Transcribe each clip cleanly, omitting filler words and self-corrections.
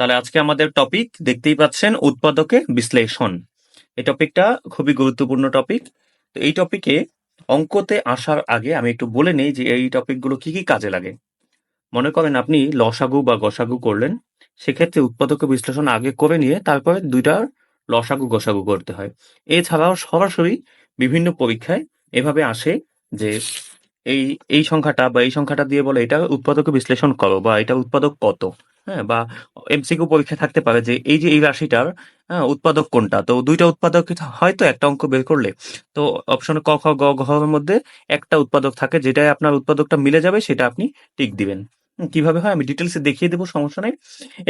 তাহলে আজকে আমাদের টপিক দেখতেই পাচ্ছেন উৎপাদকে বিশ্লেষণ। এই টপিকটা খুবই গুরুত্বপূর্ণ টপিক। তো এই টপিকে অঙ্কতে আসার আগে আমি একটু বলে নেই যে এই টপিকগুলো কি কি কাজে লাগে। মনে করেন আপনি লসাগু বা গসাগু করলেন, সেক্ষেত্রে উৎপাদকে বিশ্লেষণ আগে করে নিয়ে তারপরে দুইটার লসাগু গসাগু করতে হয়। এছাড়াও সরাসরি বিভিন্ন পরীক্ষায় এভাবে আসে যে এই এই সংখ্যাটা বা এই সংখ্যাটা দিয়ে বলে এটা উৎপাদকে বিশ্লেষণ করো বা এটা উৎপাদক কত। হ্যাঁ, বা এমসিকিউ পরীক্ষা থাকতে পারে যে এই যে এই রাশিটার উৎপাদক কোনটা, তো দুইটা উৎপাদক হয়তো একটা অঙ্ক বের করলে তো অপশনে ক খ গ ঘ এর মধ্যে একটা উৎপাদক থাকে, যেটাই আপনার উৎপাদকটা মিলে যাবে সেটা আপনি টিক দিবেন। কিভাবে হয় আমি ডিটেলসে দেখিয়ে দেবো, সমস্যা নেই।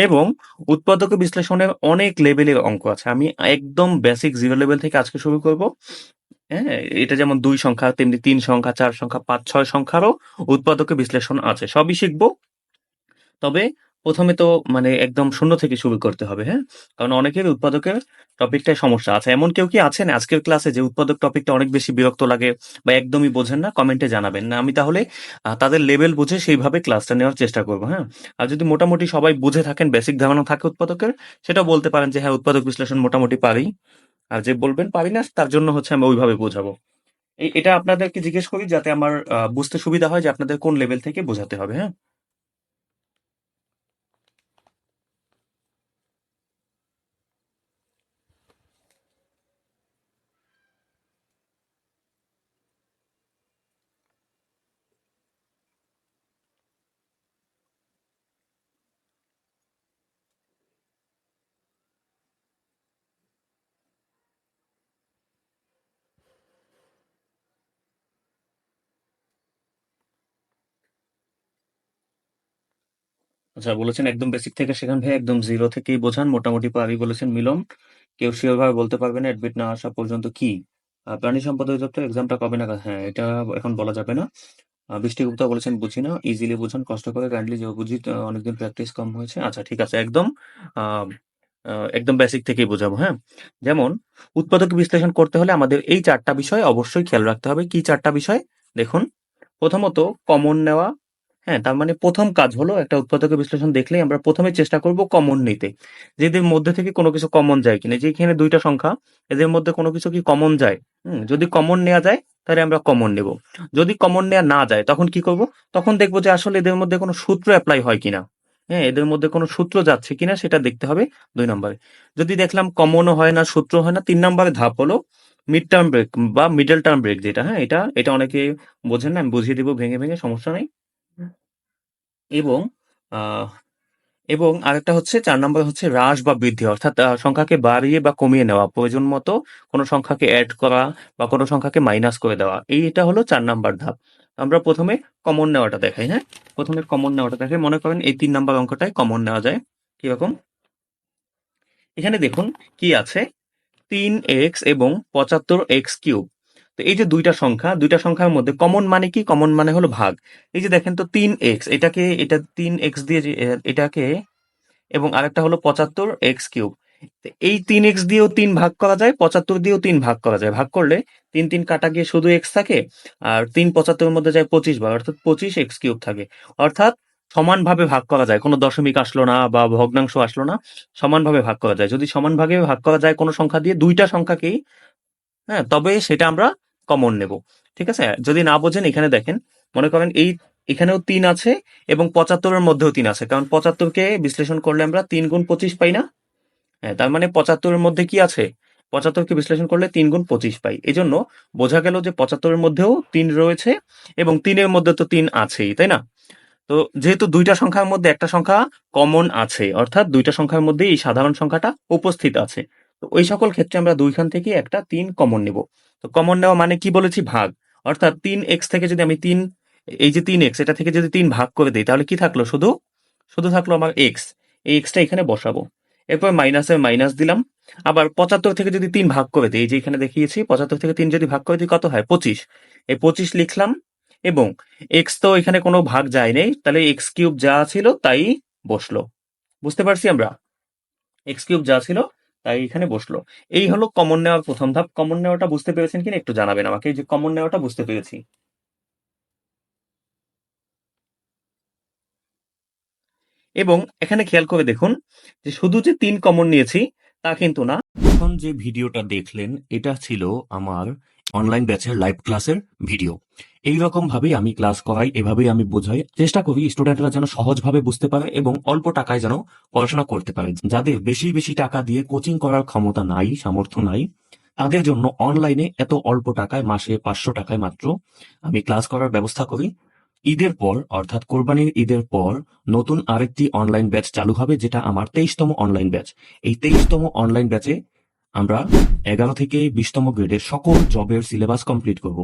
এবং উৎপাদক বিশ্লেষণের অনেক লেভেলের অঙ্ক আছে, আমি একদম বেসিক জিরো লেভেল থেকে আজকে শুরু করব। হ্যাঁ, এটা যেমন ২ সংখ্যা, তেমনি ৩ সংখ্যা, ৪ সংখ্যা, ৫-৬ সংখ্যারও উৎপাদকে বিশ্লেষণ আছে। সবই শিখব। তবে ১ম এ তো মানে একদম শূন্য থেকে শুরু করতে হবে, হ্যাঁ? কারণ অনেকের উৎপাদকের টপিকটায় সমস্যা আছে। এমন কেউ কি আছেন আজকের ক্লাসে যে উৎপাদক টপিকটা অনেক বেশি বিরক্ত লাগে বা একদমই বোঝেন না? কমেন্টে জানাবেন। না আমি তাহলে তাদের লেভেল বুঝে সেইভাবে ক্লাসটা নেওয়ার চেষ্টা করব, হ্যাঁ? আর যদি মোটামুটি সবাই বুঝে থাকেন, বেসিক ধারণা থাকে উৎপাদকের, সেটাও বলতে পারেন যে হ্যাঁ, উৎপাদক বিশ্লেষণ মোটামুটি পারি। আর যে বলবেন পারি না, তার জন্য হচ্ছে আমি ওইভাবে বোঝাবো। এটা আপনাদেরকে জিজ্ঞেস করি যাতে আমার বুঝতে সুবিধা হয় যে আপনাদের কোন লেভেল থেকে বোঝাতে হবে, হ্যাঁ? আচ্ছা, বলেছেন একদম বেসিক থেকে শেখান ভাই, একদম জিরো থেকেই বোঝান, মোটামুটি পারি বলেছেন মিলন। কেউ শিওর ভাবে বলতে পারবে না অ্যাডমিট না আসা পর্যন্ত কি প্রাণী সম্পদ অধিদপ্তর এক্সামটা কবে নাগাদ? হ্যাঁ, এটা এখন বলা যাবে না। বৃষ্টি গুপ্তা বলেছেন বুঝি না, ইজিলি বুঝান, কষ্ট করে কাইন্ডলি যে বুঝি তো, অনেকদিন প্র্যাকটিস কম হয়েছে। আচ্ছা ঠিক আছে, একদম আহ, একদম বেসিক থেকেই বোঝাবো, হ্যাঁ। যেমন উৎপাদক বিশ্লেষণ করতে হলে আমাদের এই ৪টা বিষয় অবশ্যই খেয়াল রাখতে হবে। কি ৪টা বিষয়? দেখুন, প্রথমত কমন নেওয়া। হ্যাঁ, তার মানে ১ম কাজ হলো একটা উৎপাদকের বিশ্লেষণ দেখলেই আমরা ১ম এ চেষ্টা করব কমন নিতে। যে এদের মধ্যে থেকে কোনো কিছু কমন যায় কিনা। যে এখানে ২ টা সংখ্যা, এদের মধ্যে কোনো কিছু কি কমন যায়? যদি কমন নেয়া যায় তাহলে আমরা কমন নেব। যদি কমন নেয়া না যায় তখন কি করব? তখন দেখব যে আসলে এদের মধ্যে কোনো সূত্র এপ্লাই হয় কিনা। হ্যাঁ, এদের মধ্যে কোনো সূত্র যাচ্ছে কিনা সেটা দেখতে হবে ২ নম্বরে। যদি দেখলাম কমনও হয় না, সূত্র হয় না, ৩ নম্বরের ধাপ হলো মিড টার্ম ব্রেক বা মিডল টার্ম ব্রেক যেটা, হ্যাঁ? এটা অনেকে বোঝেন না, আমি বুঝিয়ে দিব ভেঙে, ভেঙে, সমস্যা নাই। এবং আ এবং আরেকটা হচ্ছে ৪ নম্বরে হচ্ছে হ্রাস বা বৃদ্ধি, অর্থাৎ সংখ্যাকে বাড়িয়ে বা কমিয়ে নেওয়া। প্রয়োজন মতো কোনো সংখ্যাকে এড করা বা কোনো সংখ্যাকে মাইনাস করে দেওয়া। এটা হলো ৪ নাম্বার ধাপ। আমরা ১ম এ কমন নেওয়াটা দেখাই, হ্যাঁ? ১ম এ কমন নেওয়াটা দেখাই। মনে করেন এই ৩ নাম্বার অঙ্কটায় কমন নেওয়া যায়। কিরকম? এখানে দেখুন কি আছে? ৩x এবং ৭৫x³ তো এই যে ২ টা সংখ্যা, ২ টা সংখ্যার মধ্যে কমন মানে কি? কমন মানে হলো ভাগ। এই যে দেখেন তো ৩x, এটা ৩x দিয়ে যে এটাকে, এবং আরেকটা হলো ৭৫x³। তো এই ৩x দিয়েও ৩ ভাগ করা যায়, ৭৫ দিয়েও ৩ ভাগ করা যায়। ভাগ করলে ৩, ৩ কাটা গিয়ে শুধু x থাকে। আর ৩ ৭৫ এর মধ্যে যায় ২৫ বার, অর্থাৎ ২৫x³ থাকে। অর্থাৎ সমানভাবে ভাগ করা যায়। কোনো দশমিক আসলো না বা ভগ্নাংশ আসলো না। সমানভাবে ভাগ করা যায়। যদি সমানভাবে ভাগ করা যায় কোনো সংখ্যা দিয়ে, ২ টা সংখ্যাকেই, হ্যাঁ, তবে সেটা আমরা কমন নেব। ঠিক আছে? যদি না বোঝেন এখানে দেখেন, মনে করেন এখানেও ৩ আছে এবং ৭৫ এর মধ্যেও ৩ আছে। কারণ ৭৫ কে বিশ্লেষণ করলে আমরা ৩ গুণ ২৫ পাই না? হ্যাঁ, তার মানে ৭৫ এর মধ্যে কি আছে? ৭৫ কে বিশ্লেষণ করলে ৩ গুণ ২৫ পাই। এজন্য বোঝা গেল যে ৭৫ এর মধ্যেও ৩ রয়েছে এবং ৩ এর মধ্যে তো ৩ আছেই, তাই না? তো যেহেতু ২ টা সংখ্যার মধ্যে একটা সংখ্যা কমন আছে, অর্থাৎ ২ টা সংখ্যার মধ্যে এই সাধারণ সংখ্যাটা উপস্থিত আছে। তো ওই সকল ক্ষেত্রে আমরা ২ খান থেকে একটা ৩ কমন নিব। তো কমন নেওয়া মানে কি বলেছি? ভাগ। অর্থাৎ ৩x থেকে যদি আমি ৩, এই যে ৩x এটা থেকে যদি ৩ ভাগ করে দেই তাহলে কি থাকলো? শুধু থাকলো আমার x। এই x টা এখানে বসাবো। এরপর মাইনাসের মাইনাস দিলাম। আবার ৭৫ থেকে যদি ৩ ভাগ করে দেই, এই যে এখানে দেখিয়েছি ৭৫ থেকে ৩ যদি ভাগ করে দিই কত হয়? ২৫। এই ২৫ লিখলাম এবং এক্স তো এখানে কোনো ভাগ যায় নাই, তাহলে x³ যা ছিল তাই বসলো। বুঝতে পারছি আমরা? x³ যা ছিল তাই এখানে বসলো। এই হলো কমন নেওয়ার ১ম ধাপ। কমন নেওয়াটা বুঝতে পেরেছেন কিনা একটু জানাবেন আমাকে, যে কমন নেওয়াটা বুঝতে পেরেছি। এবং এখানে খেয়াল করে দেখুন যে শুধু যে 3 কমন নিয়েছি তা কিন্তু না। এখন যে ভিডিওটা দেখলেন এটা ছিল আমার অনলাইন ব্যাচের লাইভ ক্লাসের ভিডিও। এইরকম ভাবেই আমি ক্লাস করাই, এভাবেই আমি বোঝাই, চেষ্টা করি স্টুডেন্টরা যেন সহজভাবে বুঝতে পারে এবং অল্প টাকায় যেন পড়াশোনা করতে পারে। যাদের বেশি বেশি টাকা দিয়ে কোচিং করার ক্ষমতা নাই, সামর্থ্য নাই, তাদের জন্য অনলাইনে এত অল্প টাকায় মাসে 500 টাকায় মাত্র আমি ক্লাস করার ব্যবস্থা করি। ঈদের পর অর্থাৎ কোরবানির ঈদের পর নতুন আরেকটি অনলাইন ব্যাচ চালু হবে, যেটা আমার 23তম অনলাইন ব্যাচ। এই 23তম অনলাইন ব্যাচে আমরা 11 থেকে 20তম গ্রেডের সকল জবের সিলেবাস কমপ্লিট করব।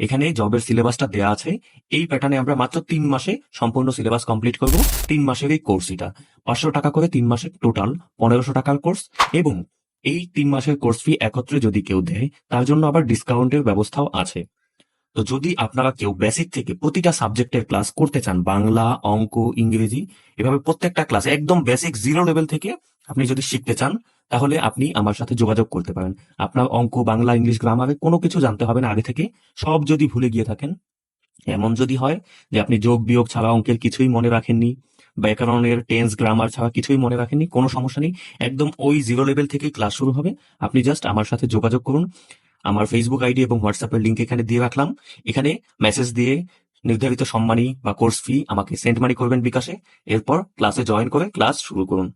এখানে জবের সিলেবাসটা দেয়া আছে। এই প্যাটার্নে আমরা মাত্র 3 মাসে সম্পূর্ণ সিলেবাস কমপ্লিট করব। 3 মাসের এই কোর্স, এটা 500 টাকা করে 3 মাসের টোটাল 1500 টাকার কোর্স। এবং এই 3 মাসের কোর্স ফি একত্রে যদি কেউ দেয় তার জন্য আবার ডিসকাউন্টের ব্যবস্থাও আছে। তো যদি আপনারা কেউ বেসিক থেকে প্রতিটা সাবজেক্টের ক্লাস করতে চান, বাংলা, অঙ্ক, ইংরেজি, এভাবে প্রত্যেকটা ক্লাস একদম বেসিক 0 লেভেল থেকে আপনি যদি শিখতে চান, তাহলে আপনি আমার সাথে যোগাযোগ করতে পারেন। আপনার অঙ্ক, বাংলা, ইংলিশ, গ্রামারে কোনো কিছু জানতে হবে না আগে থেকে। সব যদি ভুলে গিয়ে থাকেন, এমন যদি হয় যে আপনি যোগ বিয়োগ ছাড়া অঙ্কের কিছুই মনে রাখেননি, ব্যাকরণের টেন্স গ্রামার ছাড়া কিছুই মনে রাখেননি, কোনো সমস্যা নেই। একদম ওই 0 লেভেল থেকেই ক্লাস শুরু হবে। আপনি জাস্ট আমার সাথে যোগাযোগ করুন। আমার ফেসবুক আইডি এবং হোয়াটসঅ্যাপের লিঙ্ক এখানে দিয়ে রাখলাম। এখানে মেসেজ দিয়ে নির্ধারিত সম্মানী বা কোর্স ফি আমাকে সেন্ড মানি করবেন বিকাশে। এরপর ক্লাসে জয়েন করে ক্লাস শুরু করুন।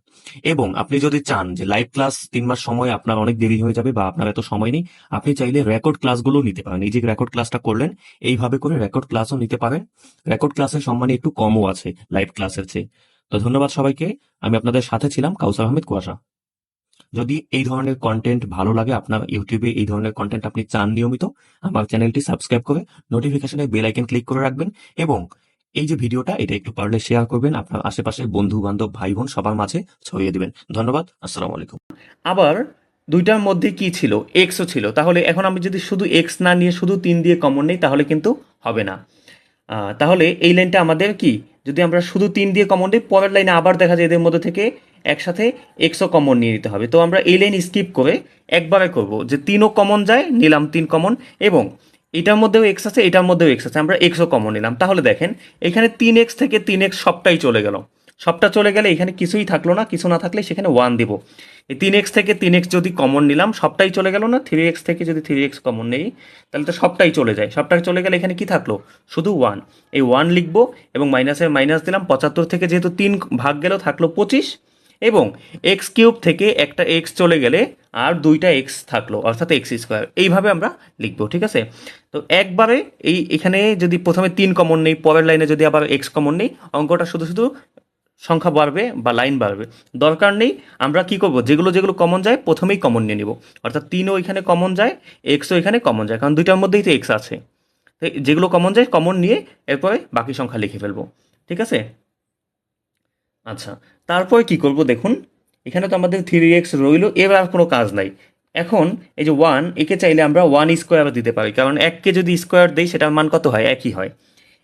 এবং আপনি যদি চান যে লাইভ ক্লাস 3 মাস সময় আপনার অনেক দেরি হয়ে যাবে বা আপনার এত সময় নেই, আপনি চাইলে রেকর্ড ক্লাসগুলো নিতে পারেন। এই যে রেকর্ড ক্লাসটা করলেন, এইভাবে করে রেকর্ড ক্লাসও নিতে পারেন। রেকর্ড ক্লাসের সম্মানী একটু কমও আছে লাইভ ক্লাসের চেয়ে। তো ধন্যবাদ সবাইকে। আমি আপনাদের সাথে ছিলাম, কাউসার আহমেদ কুয়াশা। যদি এই ধরনের কন্টেন্ট ভালো লাগে, আপনার ইউটিউবে এই ধরনের কন্টেন্ট আপনি চান নিয়মিত, আমার চ্যানেলটি সাবস্ক্রাইব করে নোটিফিকেশনে বেল আইকন ক্লিক করে রাখবেন। এবং এই যে ভিডিওটা, এটা একটু পারলে শেয়ার করবেন, আপনার আশেপাশে বন্ধু বান্ধব ভাই বোন সবার মাঝে ছড়িয়ে দিবেন। ধন্যবাদ। আসসালামু আলাইকুম। আবার দুইটার মধ্যে কি ছিল, এক্সও ছিল। তাহলে এখন আমি যদি শুধু এক্স না নিয়ে শুধু 3 দিয়ে কমন নেই তাহলে কিন্তু হবে না। তাহলে এই লাইনটা আমাদের কি, যদি আমরা শুধু 3 দিয়ে কমন নিই, পরের লাইনে আবার দেখা যায় এদের মধ্যে থেকে একসাথে এক্সও কমন নিয়ে নিতে হবে। তো আমরা এই লাইন স্কিপ করে একবারে করব যে 3ও কমন যায়, নিলাম 3 কমন, এবং এটার মধ্যেও এক্স আছে, এটার মধ্যেও এক্স আছে, আমরা এক্সও কমন নিলাম। তাহলে দেখেন এখানে 3x থেকে 3x সবটাই চলে গেল। সবটা চলে গেলে এখানে কিছুই থাকলো না, কিছু না থাকলে সেখানে 1 দিব। এই 3x থেকে 3x যদি কমন নিলাম, সবটাই চলে গেল না। 3x থেকে যদি 3x কমন নেই তাহলে তো সবটাই চলে যায়। সবটাই চলে গেলে এখানে কি থাকলো, শুধু 1। এই 1 লিখবো এবং মাইনাসের মাইনাস দিলাম। 75 থেকে যেহেতু 3 ভাগ গেল, থাকলো 25। এবং এক্স কিউব থেকে একটা এক্স চলে গেলে আর দুইটা এক্স থাকলো, অর্থাৎ এক্স স্কোয়ার। এইভাবে আমরা লিখবো, ঠিক আছে। তো একবারে এখানে যদি প্রথমে 3 কমন নেই, পরের লাইনে যদি আবার এক্স কমন নেই, অঙ্কটা শুধু শুধু সংখ্যা বাড়বে বা লাইন বাড়বে। দরকার নেই। আমরা কি করব, যেগুলো যেগুলো কমন যায় প্রথমেই কমন নিয়ে নিব। অর্থাৎ 3ও এখানে কমন যায়, এক্সও এখানে কমন যায়, কারণ দুইটার মধ্যেই তো এক্স আছে। তো যেগুলো কমন যায় কমন নিয়ে এরপরে বাকি সংখ্যা লিখে ফেলবো, ঠিক আছে। আচ্ছা, তারপরে কি করব দেখুন, এখানে তো আমাদের 3x রইল, এবার আর কোনো কাজ নাই। এখন এই যে 1, একে চাইলে আমরা 1 স্কোয়ারও দিতে পারি, কারণ 1কে যদি স্কোয়ার দেই সেটার মান কত হয়, একই হয়।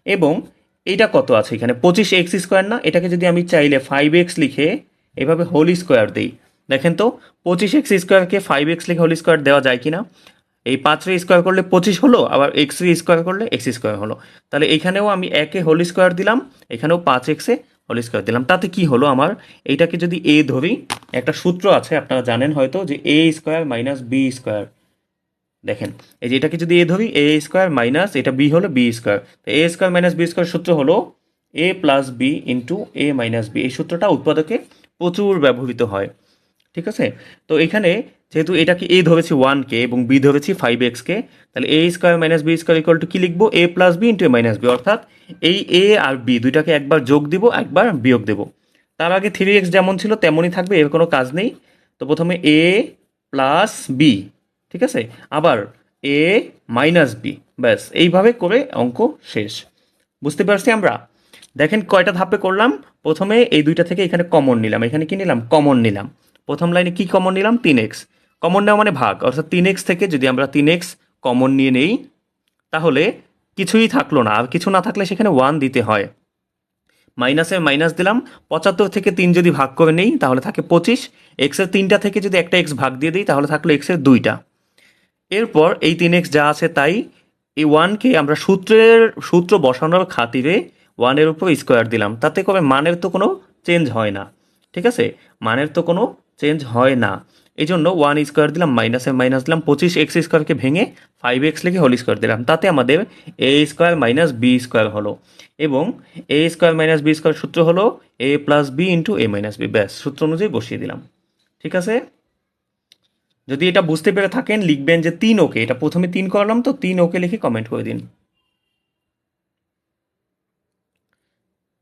এবং এইটা কত আছে এখানে, 25x স্কোয়ার না, এটাকে যদি আমি চাইলে 5x লিখে এভাবে হোল স্কোয়ার দিই, দেখেন তো 25x স্কোয়ারকে 5x লিখে হোল স্কোয়ার দেওয়া যায় কি না। এই 5 স্কোয়ার করলে 25 হলো, আবার এক্স স্কোয়ার করলে এক্স স্কোয়ার হলো। তাহলে এখানেও আমি একে হোল স্কোয়ার দিলাম, এখানেও 5x হোল স্কোয়ার দিলাম। তাতে কি হলো আমার, এইটাকে যদি এ ধরি, একটা সূত্র আছে আপনারা জানেন হয়তো, যে এ স্কোয়ার মাইনাস বি স্কোয়ার। দেখেন, এই যে এটাকে যদি এ ধরি, এ স্কোয়ার মাইনাস এটা বি হলো বি স্কোয়ার। তো এ স্কোয়ার মাইনাস বি স্কোয়ার সূত্র হলো এ plus B into A minus B. এই সূত্রটা উৎপাদকে প্রচুর ব্যবহৃত হয়, ঠিক আছে। তো এখানে যেহেতু এটাকে এ ধরেছি 1কে এবং বি ধরেছি 5x-কে, তাহলে A square minus B square equal to কী লিখবো, A plus B into A minus B. অর্থাৎ এই এ আর বি দুইটাকে একবার যোগ দিব, একবার বিয়োগ দেব। তার আগে 3x যেমন ছিল তেমনই থাকবে, এর কোনো কাজ নেই। তো প্রথমে এ প্লাস বি, ঠিক আছে, আবার এ মাইনাস বি, ব্যাস এইভাবে করে অঙ্ক শেষ। বুঝতে পারছি আমরা। দেখেন কয়টা ধাপে করলাম। প্রথমে এই দুইটা থেকে এখানে কমন নিলাম, এখানে কি নিলাম, কমন নিলাম। প্রথম লাইনে কি কমন নিলাম, 3x। কমন নেওয়া মানে ভাগ, অর্থাৎ 3x থেকে যদি আমরা 3x কমন নিয়ে নেই তাহলে কিছুই থাকলো না, আর কিছু না থাকলে সেখানে 1 দিতে হয়। মাইনাসে মাইনাস দিলাম, 75 থেকে 3 যদি ভাগ করে নেই তাহলে থাকে 25। এক্সের 3টা থেকে যদি একটা এক্স ভাগ দিয়ে দিই তাহলে থাকলো এক্সের 2টা। এরপর এই 3x যা আছে তাই, এই 1কে আমরা সূত্র বসানোর খাতিরে 1-এর উপর স্কোয়ার দিলাম, তাতে করে মানের তো কোনো চেঞ্জ হয় না, ঠিক আছে, মানের তো কোনো চেঞ্জ হয় না। এই জন্য 1 স্কোয়ার দিলাম, মাইনাসে মাইনাস দিলাম, 25x স্কোয়ারকে ভেঙে 5x লিখে হোল স্কোয়ার দিলাম, তাতে আমাদের a² মাইনাস b² হলো। এবং a² মাইনাস b² সূত্র হলো a+b × a - b, ব্যাস সূত্র অনুযায়ী বসিয়ে দিলাম। ঠিক আছে, যদি এটা বুঝতে পেরে থাকেন লিখবেন যে 3 ওকে, এটা প্রথমে 3 করলাম তো 3 ওকে লিখে কমেন্ট করে দিন।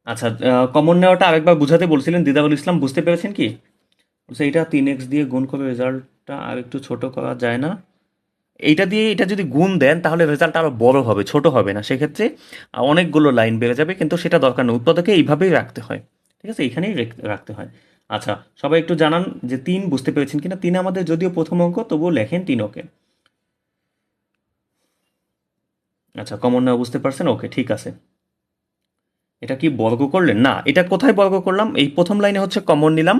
আচ্ছা, কমন নেওয়াটা আরেকবার বুঝাতে বলছিলেন দিদাবুল ইসলাম, বুঝতে পেরেছেন কি? বলছে এটা 3x দিয়ে গুণ করে রেজাল্টটা আর একটু ছোট করা যায় না? এইটা দিয়ে এটা যদি গুণ দেন তাহলে রেজাল্ট আরও বড় হবে, ছোট হবে না, সেক্ষেত্রে অনেকগুলো লাইন বেড়ে যাবে, কিন্তু সেটা দরকার নেই, উৎপাদকে এইভাবেই রাখতে হয়। ঠিক আছে, এইখানেই রাখতে হয়। আচ্ছা, সবাই একটু জানান যে 3 বুঝতে পেরেছেন কিনা। 3 আমাদের যদিও প্রথম অঙ্ক, তবুও লেখেন 3 ওকে। আচ্ছা, কমন নেওয়া বুঝতে পারছেন, ওকে ঠিক আছে। এটা কি বর্গ করলেন? না, এটা কোথায় বর্গ করলাম? এই প্রথম লাইনে হচ্ছে কমন নিলাম,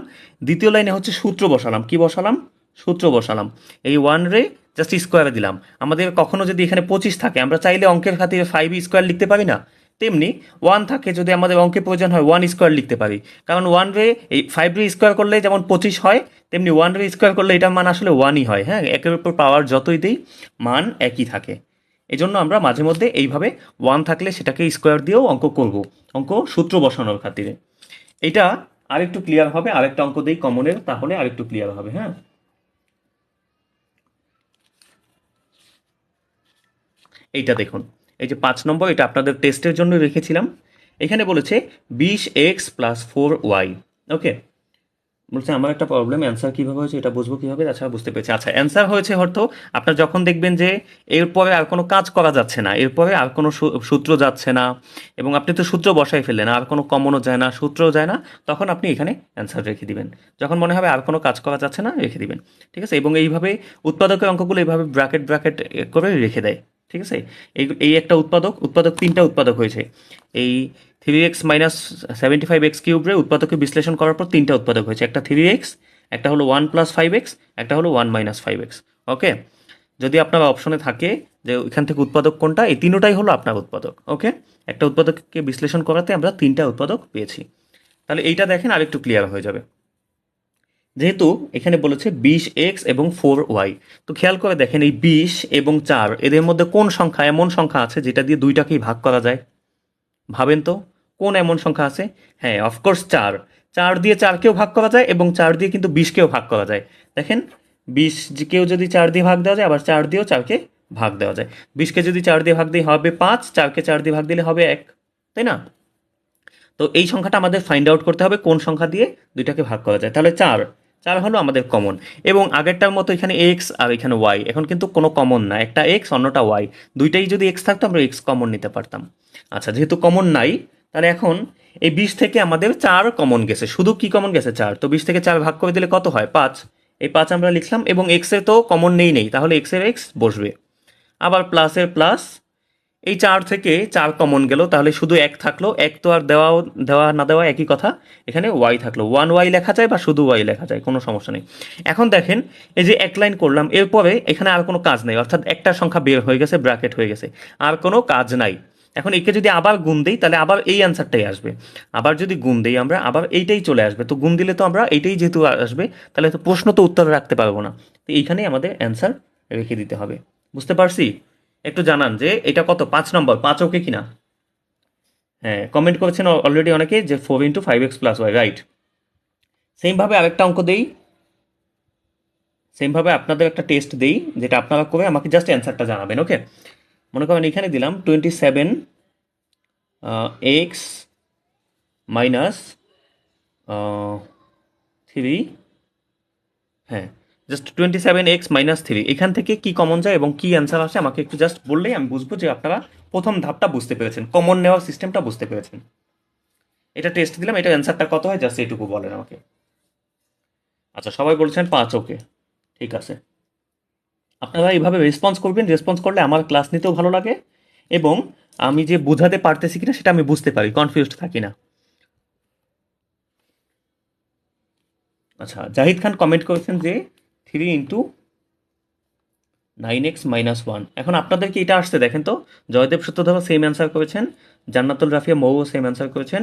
দ্বিতীয় লাইনে হচ্ছে সূত্র বসালাম। কি বসালাম? সূত্র বসালাম। এই 1 রে জাস্ট স্কোয়ারে দিলাম। আমাদের কখনো যদি এখানে 25 থাকে, আমরা চাইলে অঙ্কের খাতিরে 5 স্কোয়ার লিখতে পারি না? তেমনি 1 থাকে, যদি আমাদের অঙ্কে প্রয়োজন হয় 1 স্কোয়ার লিখতে পারি, কারণ 1 রে এই 5 রে স্কোয়ার করলে যেমন 25 হয়, তেমনি 1 রে স্কোয়ার করলে এটার মান আসলে 1ই হয়। হ্যাঁ, একের উপর পাওয়ার যতই দিই মান একই থাকে। এজন্য আমরা মাঝে মধ্যে এইভাবে 1 থাকলে সেটাকে স্কোয়ার দিয়েও অঙ্ক করব, অঙ্ক সূত্র বসানোর খাতিরে। এটা আরেকটু ক্লিয়ার হবে, আরেকটা অঙ্ক দেই কমনের, তাহলে আরেকটু ক্লিয়ার হবে। হ্যাঁ, এইটা দেখুন, এই যে 5 নম্বর, এটা আপনাদের টেস্টের জন্য রেখেছিলাম। এখানে বলেছে 20x+4y। ওকে, বলছে আমার একটা প্রবলেম, অ্যান্সার কীভাবে হয়েছে এটা বুঝবো কীভাবে? আচ্ছা, বুঝতে পেরেছি। আচ্ছা, অ্যান্সার হয়েছে হয়তো আপনার যখন দেখবেন যে এরপরে আর কোনো কাজ করা যাচ্ছে না, এরপরে আর কোনো সূত্র যাচ্ছে না, এবং আপনি তো সূত্র বসাই ফেললেন, আর কোনো কমনও যায় না, সূত্রও যায় না, তখন আপনি এখানে অ্যান্সার রেখে দিবেন। যখন মনে হবে আর কোনো কাজ করা যাচ্ছে না, রেখে দিবেন। ঠিক আছে, এবং এইভাবে উৎপাদকের অঙ্কগুলো এইভাবে ব্র্যাকেট ব্র্যাকেট করে রেখে দেয়। ঠিক আছে, এই এই একটা উৎপাদক, উৎপাদক 3টা উৎপাদক হয়েছে। এই 3x মাইনাস 75x³ উৎপাদকে বিশ্লেষণ করার পর 3টা উৎপাদক হয়েছে, একটা 3x, একটা হলো 1+5x, একটা হলো 1-5x। ওকে, যদি আপনার অপশনে থাকে যে এখান থেকে উৎপাদক কোনটা, এই তিনোটাই হলো আপনার উৎপাদক। ওকে, একটা উৎপাদককে বিশ্লেষণ করাতে আমরা 3টা উৎপাদক পেয়েছি। তাহলে এইটা দেখেন আরেকটু ক্লিয়ার হয়ে যাবে। যেহেতু এখানে বলেছে 20x এবং 4y, তো খেয়াল করে দেখেন এই 20 এবং 4 এদের মধ্যে কোন সংখ্যা এমন সংখ্যা আছে যেটা দিয়ে দুইটাকেই ভাগ করা যায়? ভাবেন তো, কোন এমন সংখ্যা আছে? হ্যাঁ, অফকোর্স 4। 4 দিয়ে 4কেও ভাগ করা যায়, এবং 4 দিয়ে কিন্তু 20কেও ভাগ করা যায়। দেখেন, 20কেও যদি 4 দিয়ে ভাগ দেওয়া যায়, আবার 4 দিয়েও 4কে ভাগ দেওয়া যায়। 20কে যদি 4 দিয়ে ভাগ দিই হবে 5, 4কে 4 দিয়ে ভাগ দিলে হবে 1, তাই না? তো এই সংখ্যাটা আমাদের ফাইন্ড আউট করতে হবে কোন সংখ্যা দিয়ে দুইটাকে ভাগ করা যায়। তাহলে 4, 4 হলো আমাদের কমন। এবং আগেরটার মতো এখানে এক্স আর এখানে ওয়াই, এখন কিন্তু কোনো কমন না, একটা এক্স অন্যটা ওয়াই, দুইটাই যদি এক্স থাকতো আমরা এক্স কমন নিতে পারতাম। আচ্ছা, যেহেতু কমন নাই, তাহলে এখন এই 20 থেকে আমাদের 4 কমন গেছে, শুধু কি কমন গেছে? 4। তো 20 থেকে 4 ভাগ করে দিলে কত হয়? 5। এই 5 আমরা লিখলাম, এবং এক্সের তো কমন নেই, তাহলে এক্সের এক্স বসবে। আবার প্লাসের প্লাস, এই 4 থেকে 4 কমন গেল, তাহলে শুধু 1 থাকলো। 1 তো আর দেওয়া না দেওয়া একই কথা। এখানে ওয়াই থাকলো, 1y লেখা যায় বা শুধু ওয়াই লেখা যায়, কোনো সমস্যা নেই। এখন দেখেন, এই যে এক লাইন করলাম, এরপরে এখানে আর কোনো কাজ নেই, অর্থাৎ একটা সংখ্যা বের হয়ে গেছে, ব্র্যাকেট হয়ে গেছে, আর কোনো কাজ নাই। এখন একে যদি আবার গুণ দিই, তাহলে আবার এই অ্যান্সারটাই আসবে। আবার যদি গুণ দিই আমরা, আবার এইটাই চলে আসবে। তো গুণ দিলে তো আমরা এইটাই যেহেতু আসবে, তাহলে তো প্রশ্ন তো উত্তর রাখতে পারবো না। তো এইখানেই আমাদের অ্যান্সার রেখে দিতে হবে। বুঝতে পারছি? একটু জানান যে এটা কত, 5 নম্বর, 5 ওকে কিনা? হ্যাঁ, কমেন্ট করেছেন অলরেডি অনেকে যে 4 × 5x+y, রাইট। সেমভাবে আরেকটা অঙ্ক দেই, সেমভাবে আপনাদের একটা টেস্ট দেই, যেটা আপনারা করে আমাকে জাস্ট অ্যান্সারটা জানাবেন। ওকে, মনে করেন এখানে দিলাম 27x-3, হ্যাঁ, জাস্ট 27x-3, এখান থেকে কি কমন যায় এবং কি অ্যান্সার আসে আমাকে একটু জাস্ট বললেই আমি বুঝবো যে আপনারা প্রথম ধাপটা বুঝতে পেরেছেন, কমন নেওয়ার সিস্টেমটা বুঝতে পেরেছেন। এটা টেস্ট দিলাম, এটা অ্যান্সারটা কত হয় জাস্ট এইটুকু বলেন আমাকে। আচ্ছা, সবাই বলছেন 5 ওকে, ঠিক আছে। আপনারা এইভাবে রেসপন্স করবেন, রেসপন্স করলে আমার ক্লাস নিতেও ভালো লাগে, এবং আমি যে বোঝাতে পারতেছি কিনা সেটা আমি বুঝতে পারি, কনফিউজড থাকি না। আচ্ছা, জাহিদ খান কমেন্ট করেছেন যে 3 × 9x-1। এখন আপনাদের কি এটা আসছে দেখেন তো, জয়দেব সত্যধর সেম অ্যান্সার করেছেন, জান্নাতুল রাফিয়া মৌ সেম অ্যান্সার করেছেন,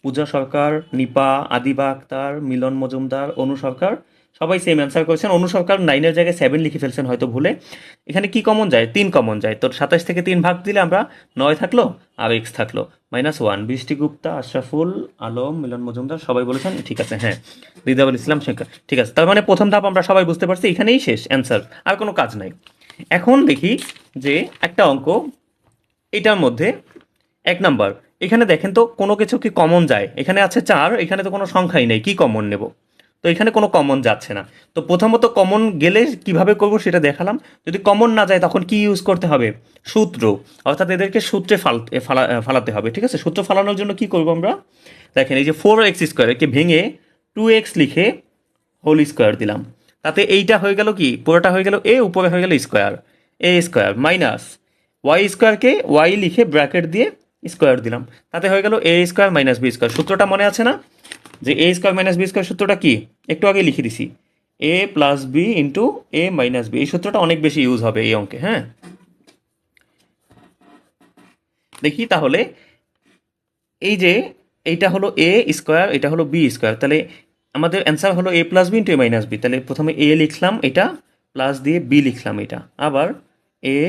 পূজা সরকার, নিপা, আদিবা আক্তার, মিলন মজুমদার, অনু সরকার সবাই সেম অ্যান্সার করেছেন। অনু সরকার 9-এর জায়গায় 7 লিখে ফেলছেন হয়তো ভুলে। এখানে কি কমন যায়? 3 কমন যায়। তোর 27 থেকে 3 ভাগ দিলে আমরা 9 থাকলো আর এক্স থাকলো -1। বৃষ্টি গুপ্তা, আশরাফুল আলম, মিলন মজুমদার সবাই বলেছেন ঠিক আছে। হ্যাঁ, রিদাবুল ইসলাম শেখ ঠিক আছে। তার মানে প্রথম ধাপ আমরা সবাই বুঝতে পারছি, এখানেই শেষ অ্যান্সার, আর কোনো কাজ নাই। এখন দেখি যে একটা অঙ্ক এটার মধ্যে 1 নাম্বার, এখানে দেখেন তো কোনো কিছু কি কমন যায়? এখানে আছে 4, এখানে তো কোনো সংখ্যাই নেই, কি কমন নেব? তো এখানে কোনো কমন যাচ্ছে না। তো প্রথমত কমন গেলে কিভাবে করব সেটা দেখালাম। যদি কমন না যায় তখন কি ইউজ করতে হবে? সূত্র, অর্থাৎ এদেরকে সূত্রে ফালাতে হবে। ঠিক আছে, সূত্র ফালানোর জন্য কি করব আমরা? দেখেন এই যে 4x² একে ভেঙে 2x লিখে হোল স্কোয়ার দিলাম, তাতে এইটা হয়ে গেল কি, পুরোটা হয়ে গেল এ, উপরে হয়ে গেল স্কোয়ার, এ স্কোয়ার মাইনাস ওয়াই স্কোয়ারকে ওয়াই লিখে ব্র্যাকেট দিয়ে স্কোয়ার দিলাম, তাতে হয়ে গেল এ স্কোয়ার মাইনাস বি স্কোয়ার। সূত্রটা মনে আছে না, যে এ স্কোয়ার মাইনাস বি স্কোয়ার সূত্রটা কি? একটু আগে লিখে দিছি, এ plus B into A minus B. এই সূত্রটা অনেক বেশি ইউজ হবে এই অঙ্কে। হ্যাঁ, দেখি তাহলে, এই যে এইটা হলো এ স্কোয়ার, এটা হলো বি স্কোয়ার, তাহলে আমাদের অ্যান্সার হলো এ plus B into A minus B. তাহলে প্রথমে এ লিখলাম এটা, প্লাস দিয়ে বি লিখলাম এটা, আবার এ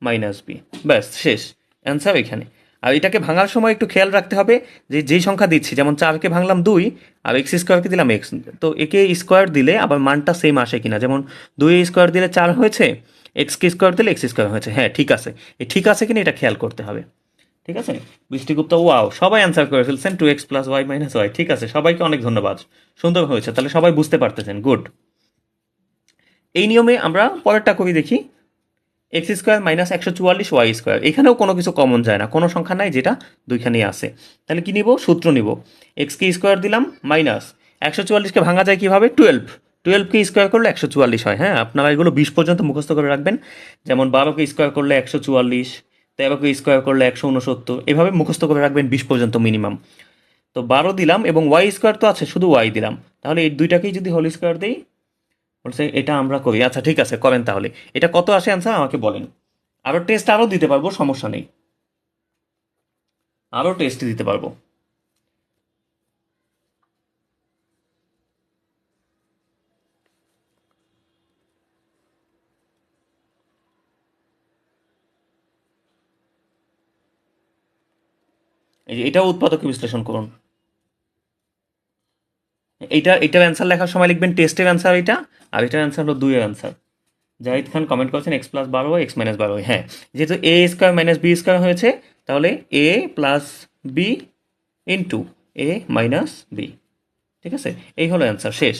মাইনাস বি, ব্যাস শেষ অ্যান্সার এখানে। আর এটাকে ভাঙার সময় একটু খেয়াল রাখতে হবে যে যেই সংখ্যা দিচ্ছি, যেমন 4কে ভাঙলাম 2 আর এক্স স্কোয়ারকে দিলাম এক্স, তো একে স্কোয়ার দিলে আবার মানটা সেম আসে কিনা, যেমন 2 স্কোয়ার দিলে 4 হয়েছে, এক্সকে স্কোয়ার দিলে এক্স স্কোয়ার হয়েছে। হ্যাঁ ঠিক আছে, এই ঠিক আছে কিনা এটা খেয়াল করতে হবে। ঠিক আছে, বৃষ্টিগুপ্ত ওয়াও, সবাই অ্যান্সার করে ফেলছেন 2x + y - y। ঠিক আছে, সবাইকে অনেক ধন্যবাদ, সুন্দর হয়েছে, তাহলে সবাই বুঝতে পারতেছেন, গুড। এই নিয়মে আমরা পরেরটা করি, দেখি x² - 144 y²। এখানেও কোনো কিছু কমন যায় না, কোনো সংখ্যা নাই যেটা দুইখানেই আছে। তাহলে কি নিব? সূত্র নিব, এক্সকে স্কোয়ার দিলাম মাইনাস 144কে ভাঙা যায় কিভাবে? 12কে স্কোয়ার করলে 144 হয়। হ্যাঁ, আপনারা এগুলো 20 পর্যন্ত মুখস্থ করে রাখবেন, যেমন 12কে স্কোয়ার করলে 144, 13কে স্কোয়ার করলে 169, এভাবে মুখস্থ করে রাখবেন 20 পর্যন্ত মিনিমাম। তো 12 দিলাম এবং y² তো আছে, শুধু y দিলাম, তাহলে এই দুইটাকেই যদি হোল স্কোয়ার দিই, বলছে এটা আমরা করি। আচ্ছা ঠিক আছে, করেন তাহলে। এটা কত আসে অ্যান্সার আমাকে বলেন, আরও টেস্ট আরও দিতে পারবো, সমস্যা নেই, আরও টেস্ট দিতে পারবো। এই যে এটাও উৎপাদকে বিশ্লেষণ করুন। এটার অ্যান্সার লেখার সময় লিখবেন টেস্টের অ্যান্সার এটা, আর এটার অ্যান্সার হলো 2-এর অ্যান্সার। জাহিদ খান কমেন্ট করেছেন x+12y, x-12y। হ্যাঁ, যেহেতু a² - b² হয়েছে, তাহলে a plus B into A minus B. ঠিক আছে, এই হলো অ্যান্সার, শেষ।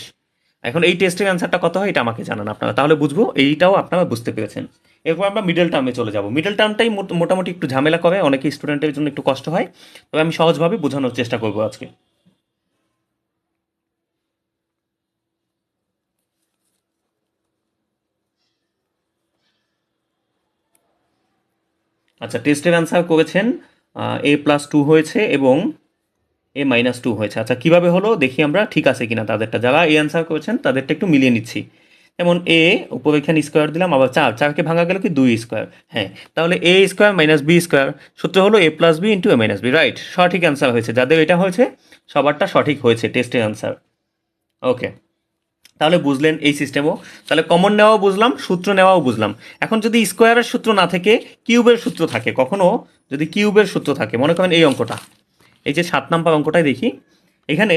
এখন এই টেস্টের অ্যান্সারটা কত হয় এটা আমাকে জানান আপনারা, তাহলে বুঝবো এইটাও আপনারা বুঝতে পেরেছেন। এরপর আমরা মিডল টার্মে চলে যাব। মিডল টার্মটাই মোটামুটি একটু ঝামেলা করে, অনেকে স্টুডেন্টের জন্য একটু কষ্ট হয়, তবে আমি সহজভাবে বোঝানোর চেষ্টা করবো আজকে। আচ্ছা, টেস্টের অ্যান্সার করেছেন a+2 হয়েছে এবং a-2 হয়েছে। আচ্ছা কিভাবে হলো দেখি আমরা, ঠিক আছে কিনা তাদেরটা, যারা এই অ্যান্সার করেছেন তাদেরটা একটু মিলিয়ে নিচ্ছি। যেমন এ উপরে এখানে স্কোয়ার দিলাম, আবার 4কে ভাঙা গেল কি 2 স্কোয়ার। হ্যাঁ, তাহলে a² - b², সূত্র হলো a + b into a - b। Right, সঠিক অ্যান্সার হয়েছে, যাদের এটা হয়েছে সবারটা সঠিক হয়েছে টেস্টের অ্যান্সার। ওকে, তাহলে বুঝলেন এই সিস্টেমও, তাহলে কমন নেওয়াও বুঝলাম, সূত্র নেওয়াও বুঝলাম। এখন যদি স্কোয়ারের সূত্র না থেকে কিউবের সূত্র থাকে, কখনো যদি কিউবের সূত্র থাকে, মনে করেন এই অঙ্কটা, এই যে 7 নাম্বার অঙ্কটাই দেখি, এখানে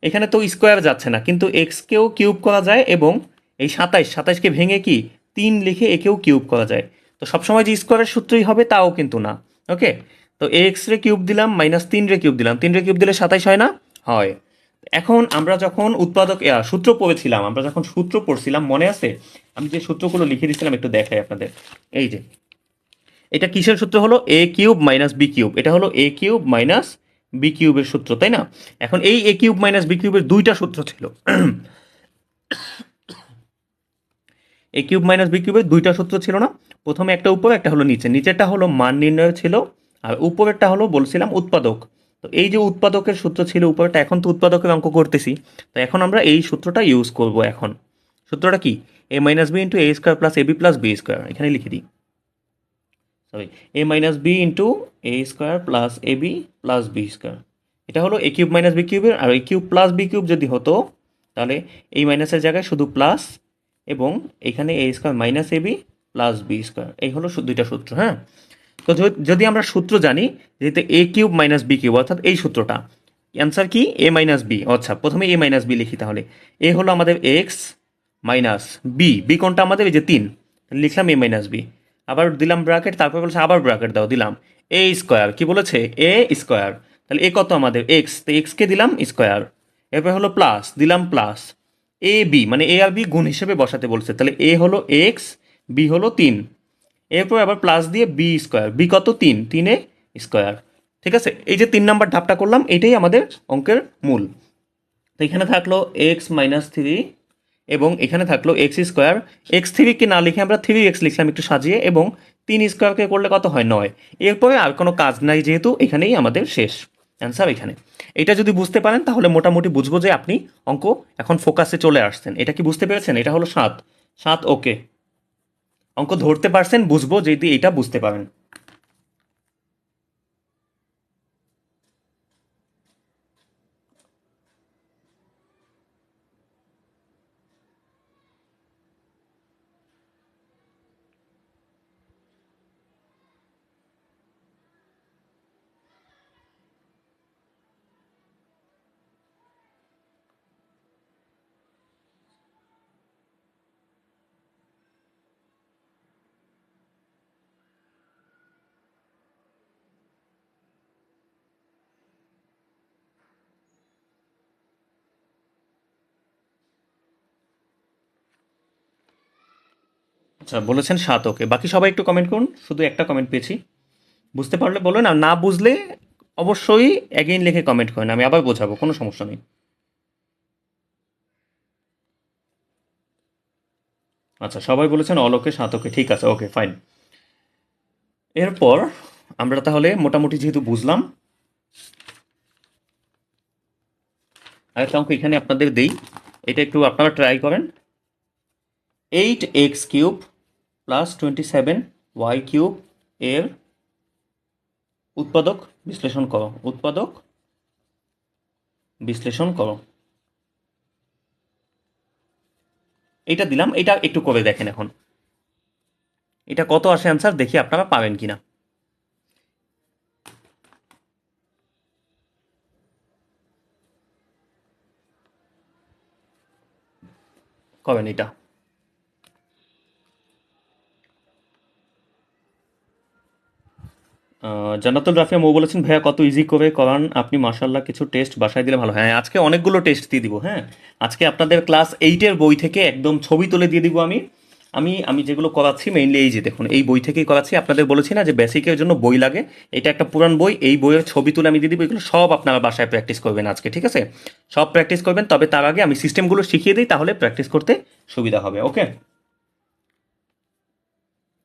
এখানে তো স্কোয়ার যাচ্ছে না, কিন্তু এক্সকেও কিউব করা যায় এবং এই 27কে ভেঙে কি 3 লিখে একেও কিউব করা যায়। তো সবসময় যে স্কোয়ারের সূত্রই হবে তাও কিন্তু না। ওকে, তো এক্স রে কিউব দিলাম মাইনাস 3 রে কিউব দিলাম, 3 রে কিউব দিলে 27 হয় না? হয়। এখন আমরা যখন উৎপাদক সূত্র পড়েছিলাম, আমরা যখন সূত্র পড়ছিলাম মনে আছে, আমি যে সূত্রগুলো লিখে দিয়েছিলাম একটু দেখাই আপনাদের। এই যে এটা কিসের সূত্র হলো? a³ - b³। এটা হলো a³ - b³ সূত্র, তাই না? এখন এই a³ - b³ দুইটা সূত্র ছিল। a³ - b³ দুইটা সূত্র ছিল না? প্রথমে একটা উপরে একটা হলো নিচে, নিচেরটা হলো মান নির্ণয় ছিল, আর উপরেরটা হলো বলছিলাম উৎপাদক। তো এই যে উৎপাদকের সূত্র ছিল উপরেরটা, এখন তো উৎপাদকের অঙ্ক করতেছি, তো এখন আমরা এই সূত্রটা ইউজ করব। এখন সূত্রটা কি? a - b into a² + ab + b²। এখানে লিখে দিই, sorry, a - b into a² + ab + b²। এটা হলো এ কিউব মাইনাস বি কিউবের, আর এ কিউব প্লাস বি কিউব যদি হতো তাহলে এই মাইনাসের জায়গায় শুধু প্লাস, এবং এখানে এ square minus A B plus B square, এই হলো দুইটা সূত্র। হ্যাঁ, তো যদি আমরা সূত্র জানি, যেহেতু এ কিউব মাইনাস বি কিউব অর্থাৎ এই সূত্রটা, অ্যান্সার কি এ মাইনাস বি। আচ্ছা, প্রথমে এ মাইনাস বি লিখি, তাহলে এ হলো আমাদের এক্স মাইনাস বি, বি কোনটা আমাদের এই যে 3, লিখলাম এ মাইনাস বি, আবার দিলাম ব্র্যাকেট, তারপর বলেছে আবার ব্র্যাকেট দাও, দিলাম এ স্কোয়ার, কি বলেছে এ স্কোয়ার, তাহলে এ কত আমাদের এক্স, তো এক্সকে দিলাম স্কোয়ার, এরপর হলো প্লাস, দিলাম প্লাস এ বি, মানে এ আর বি গুণ হিসেবে বসাতে বলছে, তাহলে এ হলো এক্স, বি হলো 3, এরপর আবার প্লাস দিয়ে বি স্কোয়ার, বি কত 3, 3 স্কোয়ার। ঠিক আছে, এই যে 3 নাম্বার ধাপটা করলাম, এটাই আমাদের অঙ্কের মূল। তো এখানে থাকলো এক্স মাইনাস 3, এবং এখানে থাকলো এক্স স্কোয়ার, এক্স থ্রিকে না লিখে আমরা 3x লিখলাম একটু সাজিয়ে, এবং 3 স্কোয়ারকে করলে কত হয় 9। এরপরে আর কোনো কাজ নাই, যেহেতু এখানেই আমাদের শেষ অ্যান্সার এখানে। এটা যদি বুঝতে পারেন তাহলে মোটামুটি বুঝবো যে আপনি অঙ্ক এখন ফোকাসে চলে আসছেন। এটা কি বুঝতে পেরেছেন? এটা হলো 7, 7 ওকে, অঙ্ক ধরতে পারছেন, বুঝবো যদি এটা বুঝতে পারেন। আচ্ছা, বলেছেন 7 ওকে, বাকি সবাই একটু কমেন্ট করুন, শুধু একটা কমেন্ট পেয়েছি। বুঝতে পারলে বলুন, আর না বুঝলে অবশ্যই অ্যাগেইন লিখে কমেন্ট করেন, আমি আবার বোঝাবো, কোনো সমস্যা নেই। আচ্ছা, সবাই বলেছেন অলোকে 7 ওকে, ঠিক আছে, ওকে ফাইন। এরপর আমরা তাহলে মোটামুটি যেহেতু বুঝলাম, আরেকটা অঙ্ক এখানে আপনাদের দেই, এটা একটু আপনারা ট্রাই করেন। 8x³ প্লাস 27y³ এর উৎপাদক বিশ্লেষণ করো, উৎপাদক বিশ্লেষণ করো। এটা দিলাম, এটা একটু করে দেখেন এখন, এটা কত আসে অ্যান্সার, দেখি আপনারা পাবেন কিনা। করেন এটা। জান্নাতুল রাফিয়া মৌ বলেছেন, ভাইয়া কত ইজি করে করান আপনি, মাশাল্লাহ, কিছু টেস্ট বাসায় দিলে ভালো। হ্যাঁ, আজকে অনেকগুলো টেস্ট দিয়ে দিব। হ্যাঁ, আজকে আপনাদের ক্লাস 8-এর বই থেকে একদম ছবি তুলে দিয়ে দিব আমি। আমি যেগুলো করাচ্ছি মেইনলি এই যে দেখুন, এই বই থেকেই করাচ্ছি। আপনাদের বলেছি না যে বেসিকের জন্য বই লাগে, এটা একটা পুরান বই, এই বইয়ের ছবি তুলে আমি দিয়ে দিব। এগুলো সব আপনারা বাসায় প্র্যাকটিস করবেন আজকে, ঠিক আছে? সব প্র্যাকটিস করবেন, তবে তার আগে আমি সিস্টেমগুলো শিখিয়ে দিই, তাহলে প্র্যাকটিস করতে সুবিধা হবে। ওকে,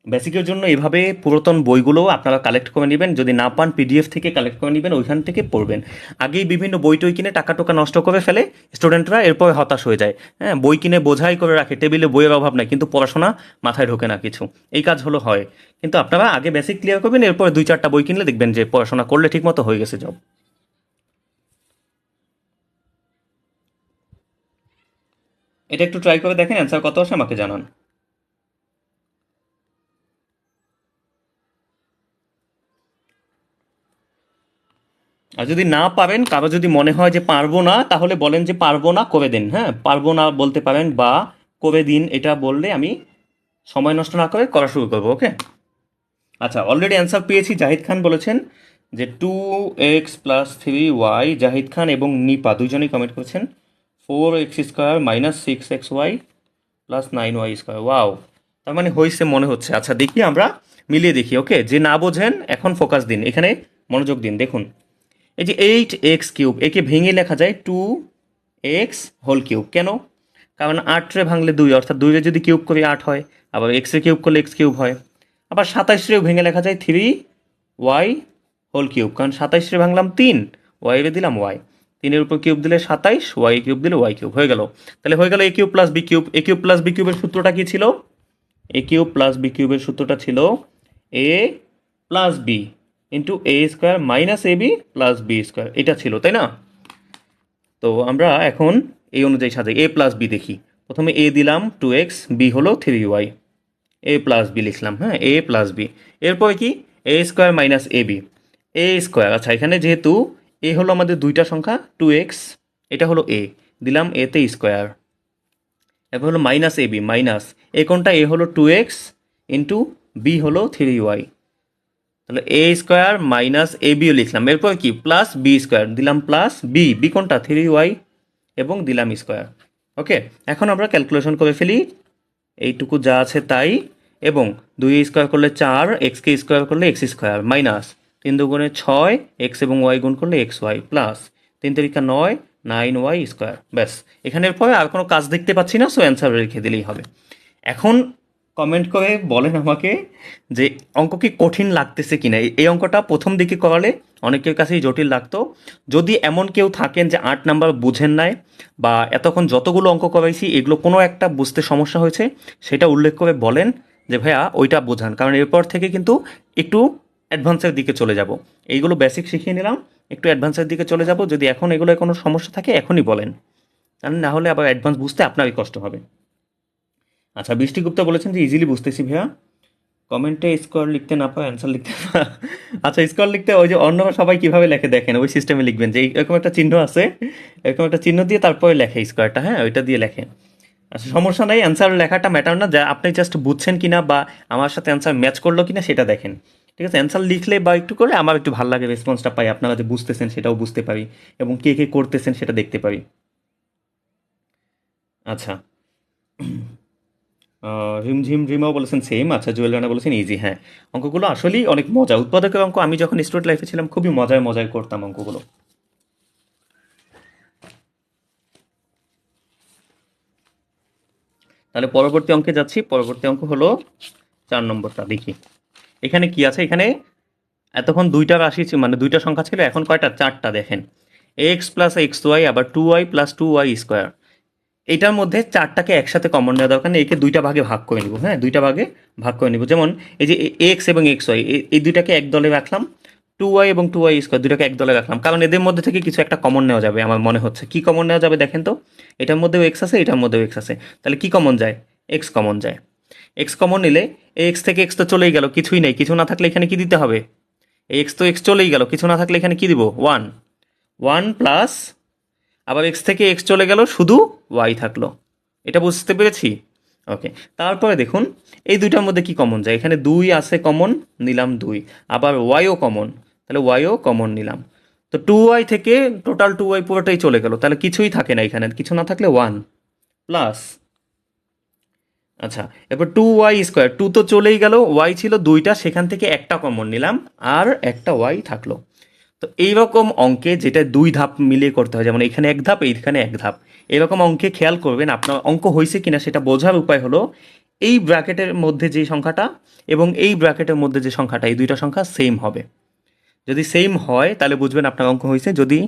বেসিকের জন্য এভাবে পুরাতন বইগুলো আপনারা কালেক্ট করে নেবেন, যদি না পান পিডিএফ থেকে কালেক্ট করে নেবেন, ওইখান থেকে পড়বেন। আগেই বিভিন্ন বই টই কিনে টাকা টোকা নষ্ট করে ফেলে স্টুডেন্টরা, এরপর হতাশ হয়ে যায়। হ্যাঁ, বই কিনে বোঝাই করে রাখে, টেবিলে বইয়ের অভাব নাই, কিন্তু পড়াশোনা মাথায় ঢোকে না কিছু। এই কাজ হলো হয়, কিন্তু আপনারা আগে বেসিক ক্লিয়ার করবেন, এরপর 2-4টা বই কিনলে দেখবেন যে পড়াশোনা করলে ঠিক মতো হয়ে গেছে জব। এটা একটু ট্রাই করে দেখেন, অ্যান্সার কত আসে আমাকে জানান। আর যদি না পারেন, কারো যদি মনে হয় যে পারবো না, তাহলে বলেন যে পারবো না, করে দিন। হ্যাঁ, পারবো না বলতে পারেন, বা করে দিন, এটা বললে আমি সময় নষ্ট না করে করা শুরু করবো। ওকে, আচ্ছা, অলরেডি অ্যান্সার পেয়েছি। জাহিদ খান বলেছেন যে 2x+3y, জাহিদ খান এবং নিপা দুইজনেই কমেন্ট করেছেন। 4x² minus 6xy plus 9y²। Wow, তার মানে হয়েছে মনে হচ্ছে। আচ্ছা, দেখি আমরা মিলিয়ে দেখি। ওকে, যে না বোঝেন এখন ফোকাস দিন, এখানে মনোযোগ দিন। দেখুন, এই যে 8x³ একে ভেঙে লেখা যায় 2x³ কেন? কারণ 8 রে ভাঙলে 2, অর্থাৎ 2 রে যদি কিউব করি 8 হয়, আবার x রে কিউব করলে x³ হয়। আবার 27 রেও ভেঙে লেখা যায় 3y³, কারণ 27 রে ভাঙলাম 3, y রে দিলাম y, 3-এর উপর কিউব দিলে 27, y³ দিলে y³ হয়ে গেল। তাহলে হয়ে গেল a³ plus b³। a³ plus b³ এর সূত্রটা কি ছিল? a³ প্লাস b³ এর সূত্রটা ছিল a plus b into A square minus A B plus B square, এটা ছিল তাই না? তো আমরা এখন এই অনুযায়ী সাজাই, এ প্লাস বি দেখি। প্রথমে এ দিলাম 2x, বি হলো 3y, এ প্লাস বি লিখলাম, হ্যাঁ, এ প্লাস বি। এরপরে কি, A square minus A B, A square. আচ্ছা, এখানে যেহেতু এ হলো আমাদের দুইটা সংখ্যা 2x, এটা হলো এ, দিলাম এতে স্কোয়ার। এরপর হলো মাইনাস এ বি, মাইনাস এ কোনটা, এ হলো 2x ইন্টু বি হলো 3y, তাহলে A square minus A bio লিখলাম। এরপর কি, প্লাস বি স্কোয়ার, দিলাম প্লাস বি, বি কোনটা 3y, এবং দিলাম স্কোয়ার। ওকে, এখন আমরা ক্যালকুলেশন করে ফেলি, এইটুকু যা আছে তাই, এবং 2 স্কোয়ার করলে 4, এক্সকে স্কোয়ার করলে এক্স স্কোয়ার, মাইনাস 3 দুগুণে 6, এক্স এবং ওয়াই গুণ করলে এক্স ওয়াই, প্লাস 3 তারিখা 9, 9y স্কোয়ার। ব্যাস, এখানের পরে আর কোনো কাজ দেখতে পাচ্ছি না, সো অ্যান্সার রেখে দিলেই হবে। এখন কমেন্ট করে বলেন আমাকে যে অঙ্ক কি কঠিন লাগতেছে কিনা। এই অঙ্কটা প্রথম দিকে করালে অনেকের কাছেই জটিল লাগতো। যদি এমন কেউ থাকেন যে 8 নাম্বার বুঝেন নাই, বা এতক্ষণ যতগুলো অঙ্ক করাইছি এগুলো কোনো একটা বুঝতে সমস্যা হয়েছে, সেটা উল্লেখ করে বলেন যে ভাইয়া ওইটা বোঝান, কারণ এরপর থেকে কিন্তু একটু অ্যাডভান্সের দিকে চলে যাব। এইগুলো বেসিক শিখিয়ে নিলাম, একটু অ্যাডভান্সের দিকে চলে যাব। যদি এখন এগুলো কোনো সমস্যা থাকে এখনই বলেন, কারণ না হলে আবার অ্যাডভান্স বুঝতে আপনারই কষ্ট হবে। আচ্ছা, বৃষ্টি গুপ্তা বলেছেন যে ইজিলি বুঝতেছি ভাইয়া, কমেন্টে স্কোয়ার লিখতে না পারে অ্যান্সার লিখতে আচ্ছা, স্কোয়ার লিখতে ওই যে অন্যরা সবাই কিভাবে লেখে দেখেন, ওই সিস্টেমে লিখবেন যে এরকম একটা চিহ্ন আছে, এরকম একটা চিহ্ন দিয়ে তারপরে লেখে স্কোয়ারটা, হ্যাঁ, ওইটা দিয়ে লেখে। আচ্ছা, সমস্যা নাই, অ্যান্সার লেখাটা ম্যাটার না, যা আপনি জাস্ট বুঝছেন কিনা বা আমার সাথে অ্যান্সার ম্যাচ করলো কিনা সেটা দেখেন। ঠিক আছে, অ্যান্সার লিখলে বা একটু করে আমার একটু ভালো লাগে, রেসপন্সটা পাই, আপনারা যে বুঝতেছেন সেটাও বুঝতে পারি, এবং কে কে করতেছেন সেটা দেখতে পারি। আচ্ছা, রিমঝিম রিমাও বলেছেন সেম। আচ্ছা, জুয়েল রানা বলেছেন ইজি। হ্যাঁ, অঙ্কগুলো আসলেই অনেক মজা, উৎপাদকের অঙ্ক আমি যখন স্টুডেন্ট লাইফে ছিলাম খুবই মজায় মজায় করতাম অঙ্কগুলো। তাহলে পরবর্তী অঙ্কে যাচ্ছি, পরবর্তী অঙ্ক হলো 4 নম্বরটা, দেখি এখানে কি আছে। এখানে এতক্ষণ দুইটা রাশি মানে দুইটা সংখ্যা ছিল, এখন কয়টা, 4টা। দেখেন, এক্স প্লাস এক্স ওয়াই, আবার 2y প্লাস 2y স্কোয়ার। এটার মধ্যে 4টাকে একসাথে কমন নেওয়া দরকার নেই, একে দুইটা ভাগে ভাগ করে নিব। হ্যাঁ, দুইটা ভাগে ভাগ করে নিব। যেমন এই যে এক্স এবং এক্স ওয়াই, এই দুইটাকে এক দলে রাখলাম, 2y এবং 2y স্কোয়ার দুইটাকে এক দলে রাখলাম, কারণ এদের মধ্যে থেকে কিছু একটা কমন নেওয়া যাবে আমার মনে হচ্ছে। কি কমন নেওয়া যাবে দেখেন তো, এটার মধ্যেও এক্স আছে, এটার মধ্যেও এক্স আছে, তাহলে কি কমন যায়, এক্স কমন যায়। এক্স কমন নিলে এক্স থেকে এক্স তো চলেই গেল, কিছুই নেই, কিছু না থাকলে এখানে কি দিতে হবে, এক্স তো এক্স চলেই গেল, কিছু না থাকলে এখানে কি দিব, ওয়ান। ওয়ান প্লাস, আবার এক্স থেকে এক্স চলে গেল, শুধু ওয়াই থাকলো। এটা বুঝতে পেরেছি? ওকে, তারপরে দেখুন এই দুইটার মধ্যে কি কমন যায়, এখানে 2 আছে কমন, নিলাম 2, আবার ওয়াইও কমন, তাহলে ওয়াইও কমন নিলাম। তো 2y থেকে টোটাল 2y পুরোটাই চলে গেল, তাহলে কিছুই থাকে না এখানে, কিছু না থাকলে 1 প্লাস। আচ্ছা, এরপর 2y স্কোয়ার, 2 তো চলেই গেল, ওয়াই ছিল 2টা, সেখান থেকে একটা কমন নিলাম, আর একটা ওয়াই থাকলো। তো এইরকম অঙ্কে যেটা 2 ধাপ মিলিয়ে করতে হয়, যেমন এখানে 1 ধাপ, এইখানে 1 ধাপ, এরকম অঙ্কে খেয়াল করবেন আপনার অঙ্ক হয়েছে কিনা সেটা বোঝার উপায় হলো এই ব্র্যাকেটের মধ্যে যে সংখ্যাটা এবং এই ব্র্যাকেটের মধ্যে যে সংখ্যাটা, এই দুইটা সংখ্যা সেম হবে। যদি সেম হয় তাহলে বুঝবেন আপনার অঙ্ক হয়েছে, যদি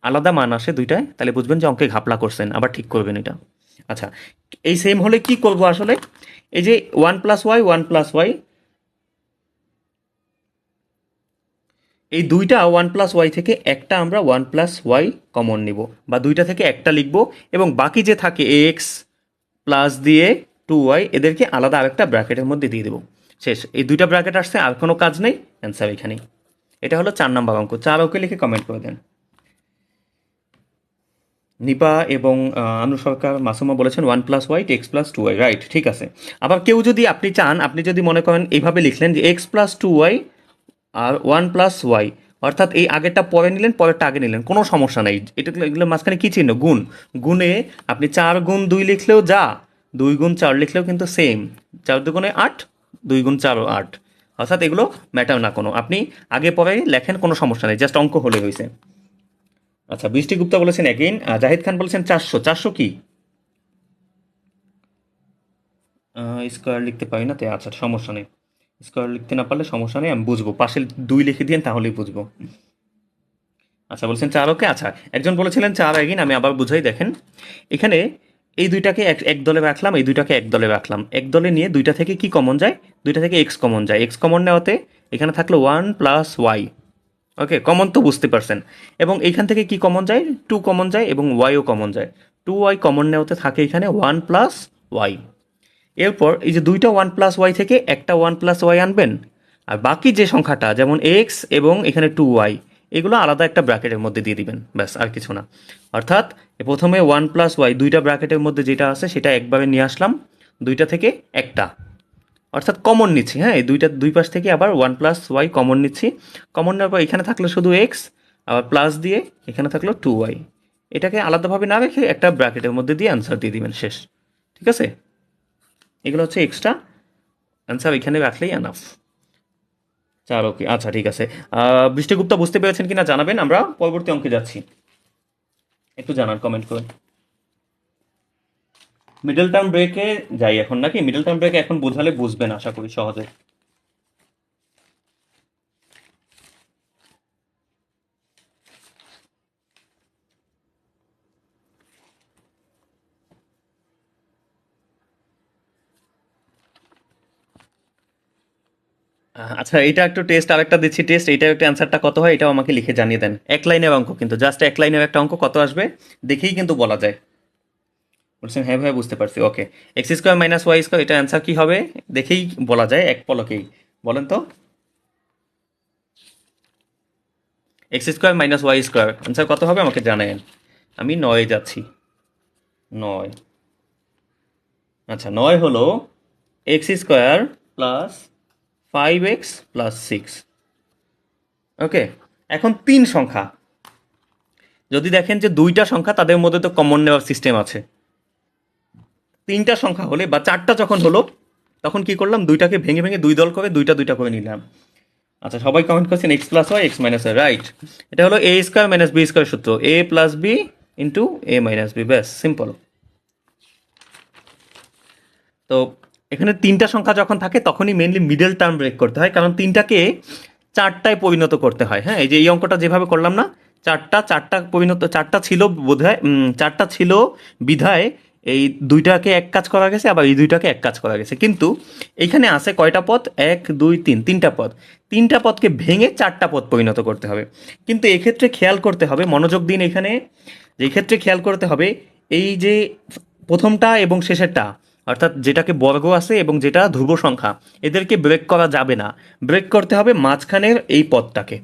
আলাদা মান আসে দুইটায় তাহলে বুঝবেন যে অঙ্কে ঘাপলা করছেন, আবার ঠিক করবেন এটা। আচ্ছা, এই সেম হলে কি করব আসলে, এই যে 1 প্লাস ওয়াই, 1 প্লাস ওয়াই, এই দুইটা 1 প্লাস ওয়াই থেকে একটা আমরা 1 প্লাস ওয়াই কমন নিব, বা দুইটা থেকে একটা লিখব, এবং বাকি যে থাকে এক্স প্লাস দিয়ে 2y, এদেরকে আলাদা আরেকটা ব্র্যাকেটের মধ্যে দিয়ে দেবো। শেষ, এই দুইটা ব্র্যাকেট আসছে, আর কোনো কাজ নেই, অ্যান্সার এখানেই। এটা হলো 4 নম্বর অঙ্ক। 4 ওকে লিখে কমেন্ট করে দেন। নিপা এবং আনু সরকার মাসুমা বলেছেন 1 plus Y X plus 2y, right, ঠিক আছে। আবার কেউ যদি আপনি চান, আপনি যদি মনে করেন এইভাবে লিখলেন যে এক্স প্লাস 2y আর 1 প্লাস ওয়াই, অর্থাৎ এই আগেরটা পরে নিলেন, পরেরটা আগে নিলেন, কোনো সমস্যা নেই। এটা এগুলো মাঝখানে কী চিহ্ন, গুণ। গুণে আপনি 4 গুণ 2 লিখলেও যা, 2 গুণ 4 লিখলেও কিন্তু সেম। 4 দুগুণে 8, 2 গুণ 4ও 8, অর্থাৎ এগুলো ম্যাটার না কোনো, আপনি আগে পরে লেখেন, কোনো সমস্যা নেই, জাস্ট অঙ্ক হলে হয়েছে। আচ্ছা, বৃষ্টি গুপ্তা বলেছেন অ্যাগেইন। জাহিদ খান বলেছেন 400। 400 কি, স্কোয়ার লিখতে পারি না তাই, আচ্ছা সমস্যা নেই, স্কোয়ার লিখতে না পারলে সমস্যা নেই, আমি বুঝবো, পাশে 2 লিখে দিন তাহলেই বুঝবো। আচ্ছা, বলছেন 4 ওকে। আচ্ছা, একজন বলেছিলেন 4 অ্যাগেইন, আমি আবার বুঝাই, দেখেন এখানে এই দুইটাকে এক দলে রাখলাম, এই দুইটাকে এক দলে রাখলাম, এক দলে নিয়ে দুইটা থেকে কি কমন যায়, দুইটা থেকে এক্স কমন যায়, এক্স কমন নেওয়াতে এখানে থাকলো 1 প্লাস ওয়াই। ওকে, কমন তো বুঝতে পারছেন। এবং এইখান থেকে কি কমন যায়, 2 কমন যায় এবং ওয়াইও কমন যায়। 2y কমন নেওয়াতে থাকে এখানে 1 প্লাস ওয়াই। এরপর এই যে দুইটা 1 প্লাস ওয়াই থেকে একটা 1 প্লাস ওয়াই আনবেন, আর বাকি যে সংখ্যাটা যেমন এক্স এবং এখানে 2y, এগুলো আলাদা একটা ব্র্যাকেটের মধ্যে দিয়ে দিবেন, ব্যাস আর কিছু না। অর্থাৎ প্রথমে 1 প্লাস ওয়াই দুইটা ব্র্যাকেটের মধ্যে যেটা আছে সেটা একবারে নিয়ে আসলাম, দুইটা থেকে একটা, অর্থাৎ কমন নিচ্ছি। হ্যাঁ, এই দুইটা দুই পাশ থেকে আবার 1 প্লাস ওয়াই কমন নিচ্ছি। কমন নেওয়ার পর এখানে থাকলো শুধু এক্স, আবার প্লাস দিয়ে এখানে থাকলো 2y। এটাকে আলাদাভাবে না রেখে একটা ব্র্যাকেটের মধ্যে দিয়ে অ্যান্সার দিয়ে দিবেন, শেষ। ঠিক আছে, এগুলো হচ্ছে এক্সট্রা অ্যান্সার, এখানে রাখলেই এনাফ। চার, ওকে, আচ্ছা ঠিক আছে। বৃষ্টিগুপ্তা বুঝতে পেরেছেন কিনা জানাবেন, আমরা পরবর্তী অঙ্কে যাচ্ছি, একটু জানান কমেন্ট করে। মিডল টার্ম ব্রেকে যাই এখন নাকি? মিডল টার্ম ব্রেকে এখন বোঝালে বুঝবেন আশা করি সহজে। আচ্ছা, এটা একটু টেস্ট, আরেকটা দিচ্ছি টেস্ট, এইটার একটা অ্যান্সারটা কত হয় এটাও আমাকে লিখে জানিয়ে দেন। এক লাইনের অঙ্ক কিন্তু, জাস্ট এক লাইনের একটা অঙ্ক, কত আসবে দেখেই কিন্তু বলা যায়। বলছেন হ্যাঁ ভাই বুঝতে পারছি, okay. X square minus Y square, এটা অ্যান্সার কি হবে দেখেই বলা যায় এক পলকেই, বলেন তো। X square minus Y square answer কত হবে আমাকে জানেন। আমি 9 যাচ্ছি, 9। আচ্ছা, 9 হলো x square plus 5x plus 6। ওকে, এখন তিন সংখ্যা, যদি দেখেন যে দুইটা সংখ্যা তাদের মধ্যে তো কমন নেওয়ার সিস্টেম আছে। তিনটা সংখ্যা হলে বা চারটা যখন হলো তখন কি করলাম, দুইটাকে ভেঙে ভেঙে দুই দল করে দুইটা দুইটা করে নিলাম। আচ্ছা, সবাই কমেন্ট করছেন X plus Y X minus Y, right. এটা হলো A square minus B square সূত্র, A plus B into A minus B, ব্যাস সিম্পল। তো এখানে তিনটা সংখ্যা যখন থাকে তখনই মেনলি মিডল টার্ম ব্রেক করতে হয়, কারণ তিনটাকে চারটায় পরিণত করতে হয়। হ্যাঁ, এই যে এই অঙ্কটা যেভাবে করলাম না, চারটা চারটা পরিণত, চারটা ছিল বোধহয়, চারটা ছিল বিধায় এই দুইটাকে এক কাজ করা গেছে, আবার এই দুইটাকে এক কাজ করা গেছে। কিন্তু এইখানে আছে কয়টা পদ, 1 2 3, তিনটা পদ। তিনটা পদকে ভেঙে চারটা পদ পরিণত করতে হবে। কিন্তু এক্ষেত্রে খেয়াল করতে হবে, মনোযোগ দিন এখানে, যে ক্ষেত্রে খেয়াল করতে হবে এই যে প্রথমটা এবং শেষেরটা, অর্থাৎ যেটাকে বর্গ আছে এবং যেটা ধ্রুব সংখ্যা, এদেরকে ব্রেক করা যাবে না। ব্রেক করতে হবে মাঝখানের এই পদটাকে,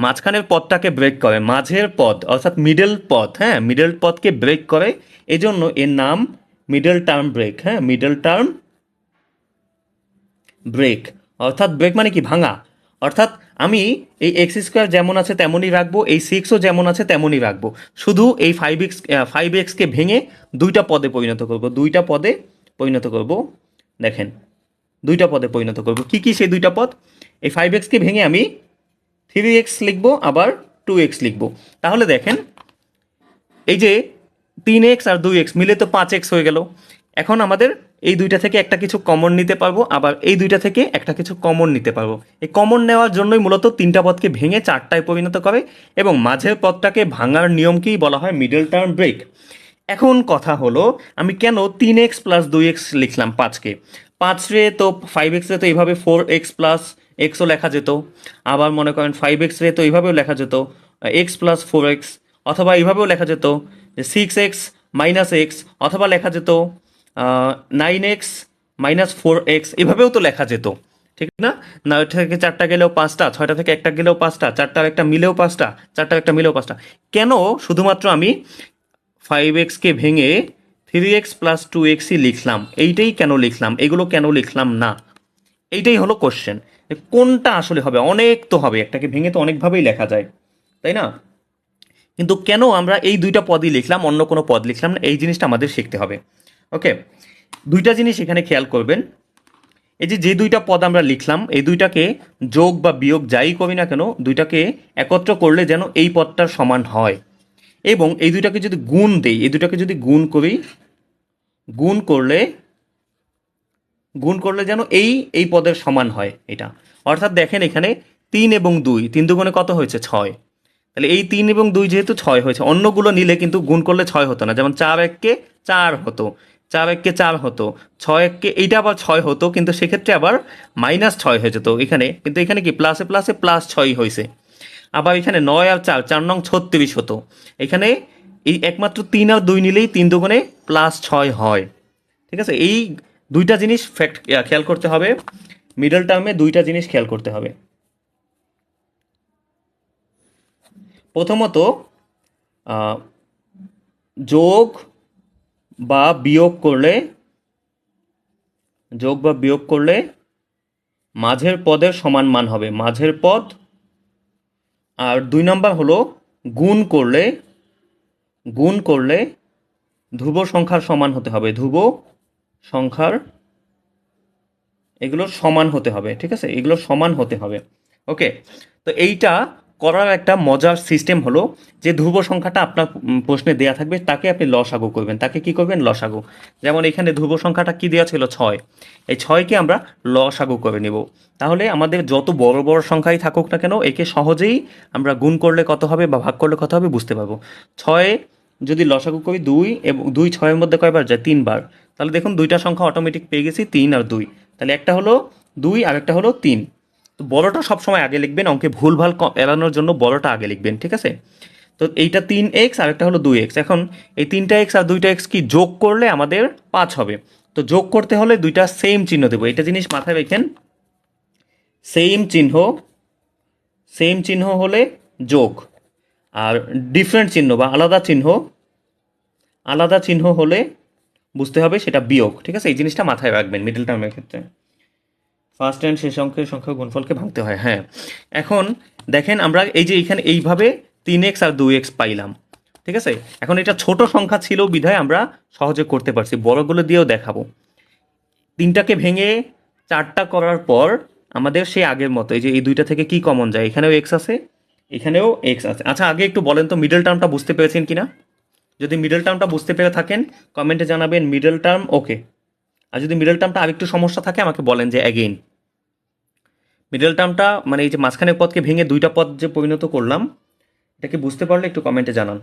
মাঝখানের পদটাকে ব্রেক করে, মাঝের পদ অর্থাৎ মিডল পদ, হ্যাঁ মিডল পদকে ব্রেক করে, এজন্য এর নাম মিডল টার্ম ব্রেক। হ্যাঁ, মিডল টার্ম ব্রেক, অর্থাৎ ব্রেক মানে কি, ভাঙা। অর্থাৎ আমি এই এক্স স্কোয়ার যেমন আছে তেমনই রাখবো, এই 6ও যেমন আছে তেমনই রাখবো, শুধু এই 5x কে ভেঙে দুইটা পদে পরিণত করব, দুইটা পদে পরিণত করব। দেখেন, দুইটা পদে পরিণত করব, কি কি সেই দুইটা পদ, এই 5x কে ভেঙে আমি 3x লিখবো, আবার 2x লিখবো। তাহলে দেখেন এই যে 3x আর 2x মিলে তো 5x হয়ে গেল। এখন আমাদের এই দুইটা থেকে একটা কিছু কমন নিতে পারবো, আবার এই দুইটা থেকে একটা কিছু কমন নিতে পারবো। এই কমন নেওয়ার জন্যই মূলত তিনটা পদকে ভেঙে চারটায় পরিণত করে, এবং মাঝের পদটাকে ভাঙার নিয়মকেই বলা হয় মিডল টার্ম ব্রেক। এখন কথা হলো, আমি কেন 3x প্লাস 2x লিখলাম 5কে? 5 রে তো 5x রে তো এইভাবে 4x প্লাস এক্সও লেখা যেত, আবার মনে করেন 5x রে তো এইভাবেও লেখা যেত x প্লাস 4x, অথবা এইভাবেও লেখা যেত যে 6x মাইনাস এক্স, অথবা লেখা যেত 9x মাইনাস 4x, এভাবেও তো লেখা যেত, ঠিক না? 9 থেকে 4টা গেলেও 5টা, 6টা থেকে একটা গেলেও 5টা, 4টার একটা মিলেও 5টা, 4টার একটা মিলেও 5টা। কেন শুধুমাত্র আমি 5x-কে ভেঙে 3x প্লাস 2xই লিখলাম? এইটাই কেন লিখলাম, এগুলো কেন লিখলাম না? এইটাই হলো কোশ্চেন, কোনটা আসলে হবে। অনেক তো হবে, একটাকে ভেঙে তো অনেকভাবেই লেখা যায়, তাই না? কিন্তু কেন আমরা এই দুইটা পদই লিখলাম, অন্য কোনো পদ লিখলাম না, এই জিনিসটা আমাদের শিখতে হবে। ওকে, দুইটা জিনিস এখানে খেয়াল করবেন। এই যে যে দুইটা পদ আমরা লিখলাম, এই দুইটাকে যোগ বা বিয়োগ যাই করি না কেন, দুইটাকে একত্র করলে যেন এই পদটার সমান হয়। এবং এই দুইটাকে যদি গুণ দেই, এই দুইটাকে যদি গুণ করি, গুণ করলে যেন এই এই পদের সমান হয় এটা। অর্থাৎ দেখেন এখানে 3 এবং 2, 3 দুগুণে কত হয়েছে, 6। তাহলে এই 3 এবং 2 যেহেতু 6 হয়েছে, অন্যগুলো নিলে কিন্তু গুণ করলে 6 হতো না, যেমন 4 1-কে 4 হতো, 4 4 হতো, 6 এইটা আবার 6 হতো, কিন্তু সেক্ষেত্রে আবার -6 হয়ে যেত এখানে, কিন্তু এখানে কি প্লাসে প্লাসে +6 হয়েছে। আবার এখানে 9 আর 4, 4 নং 36 হতো। এখানে এই একমাত্র 3 আর 2 নিলেই 3 দুগুণে +6 হয়। ঠিক আছে, এই দুইটা জিনিস ফ্যাক্ট খেয়াল করতে হবে। মিডল টার্মে দুইটা জিনিস খেয়াল করতে হবে। প্রথমত যোগ বা বিয়োগ করলে মাঝের পদের সমান মান হবে, মাঝের পদ। আর 2 নাম্বার হলো গুণ করলে ধ্রুব সংখ্যার সমান হতে হবে, ধ্রুব সংখ্যার এগুলোর সমান হতে হবে। ঠিক আছে, এগুলোর সমান হতে হবে। ওকে, তো এইটা করার একটা মজার সিস্টেম হলো যে ধ্রুব সংখ্যাটা আপনার প্রশ্নে দেয়া থাকবে, তাকে আপনি লসাগু করবেন। তাকে কি করবেন? লসাগু। যেমন এখানে ধ্রুব সংখ্যাটা কি দেওয়া ছিল? 6। এই 6কে আমরা লসাগু করে নিব। তাহলে আমাদের যত বড় বড় সংখ্যাই থাকুক না কেন, একে সহজেই আমরা গুণ করলে কত হবে বা ভাগ করলে কত হবে বুঝতে পারবো। 6 যদি লসাগু করি 2, এবং 2 6-এর মধ্যে কয়বার যায়? 3 বার। তাহলে দেখুন দুইটা সংখ্যা অটোমেটিক পেয়ে গেছি, 3 আর 2। তাহলে একটা হলো 2 আর একটা হলো 3। তো বড়টা সবসময় আগে লিখবেন, অঙ্কে ভুলভাল এড়ানোর জন্য বড়টা আগে লিখবেন। ঠিক আছে, তো এইটা 3x আর একটা হলো 2x। এখন এই 3টা x আর 2টা x কি যোগ করলে আমাদের 5 হবে। তো যোগ করতে হলে দুইটা সেম চিহ্ন দেবো, এটা জিনিস মাথায় রাখেন। সেম চিহ্ন হলে যোগ, আর ডিফারেন্ট চিহ্ন বা আলাদা চিহ্ন হলে বুঝতে হবে সেটা বিয়োগ। ঠিক আছে, এই জিনিসটা মাথায় রাখবেন মিডল টার্মের ক্ষেত্রে। ফার্স্ট অ্যান্ড শেষ অঙ্কের সংখ্যা গুণফলকে ভাঙতে হয়। হ্যাঁ, এখন দেখেন আমরা এই যে এখানে এইভাবে 3x আর 2x পাইলাম। ঠিক আছে, এখন এটা ছোট সংখ্যা ছিল বিধায় আমরা সহজে করতে পারছি, বড়গুলো দিয়েও দেখাবো। 3টাকে ভেঙে 4টা করার পর আমাদের সেই আগের মতো এই যে এই 2টা থেকে কি কমন যায়? এখানেও x আছে, এখানেও x আছে। আচ্ছা, আগে একটু বলেন তো মিডল টার্মটা বুঝতে পেরেছেন কিনা? যদি মিডল টার্মটা বুঝতে পেরে থাকেন কমেন্টে জানাবেন মিডল টার্ম ওকে। আর যদি মিডল টার্মটা আরেকটু সমস্যা থাকে আমাকে বলেন যে অ্যাগেইন। মিডল টার্মটা মানে এই যে মাঝখানের পদকে ভেঙে 2টা পদ যে পরিণত করলাম, এটাকে বুঝতে পারলে একটু কমেন্টে জানান।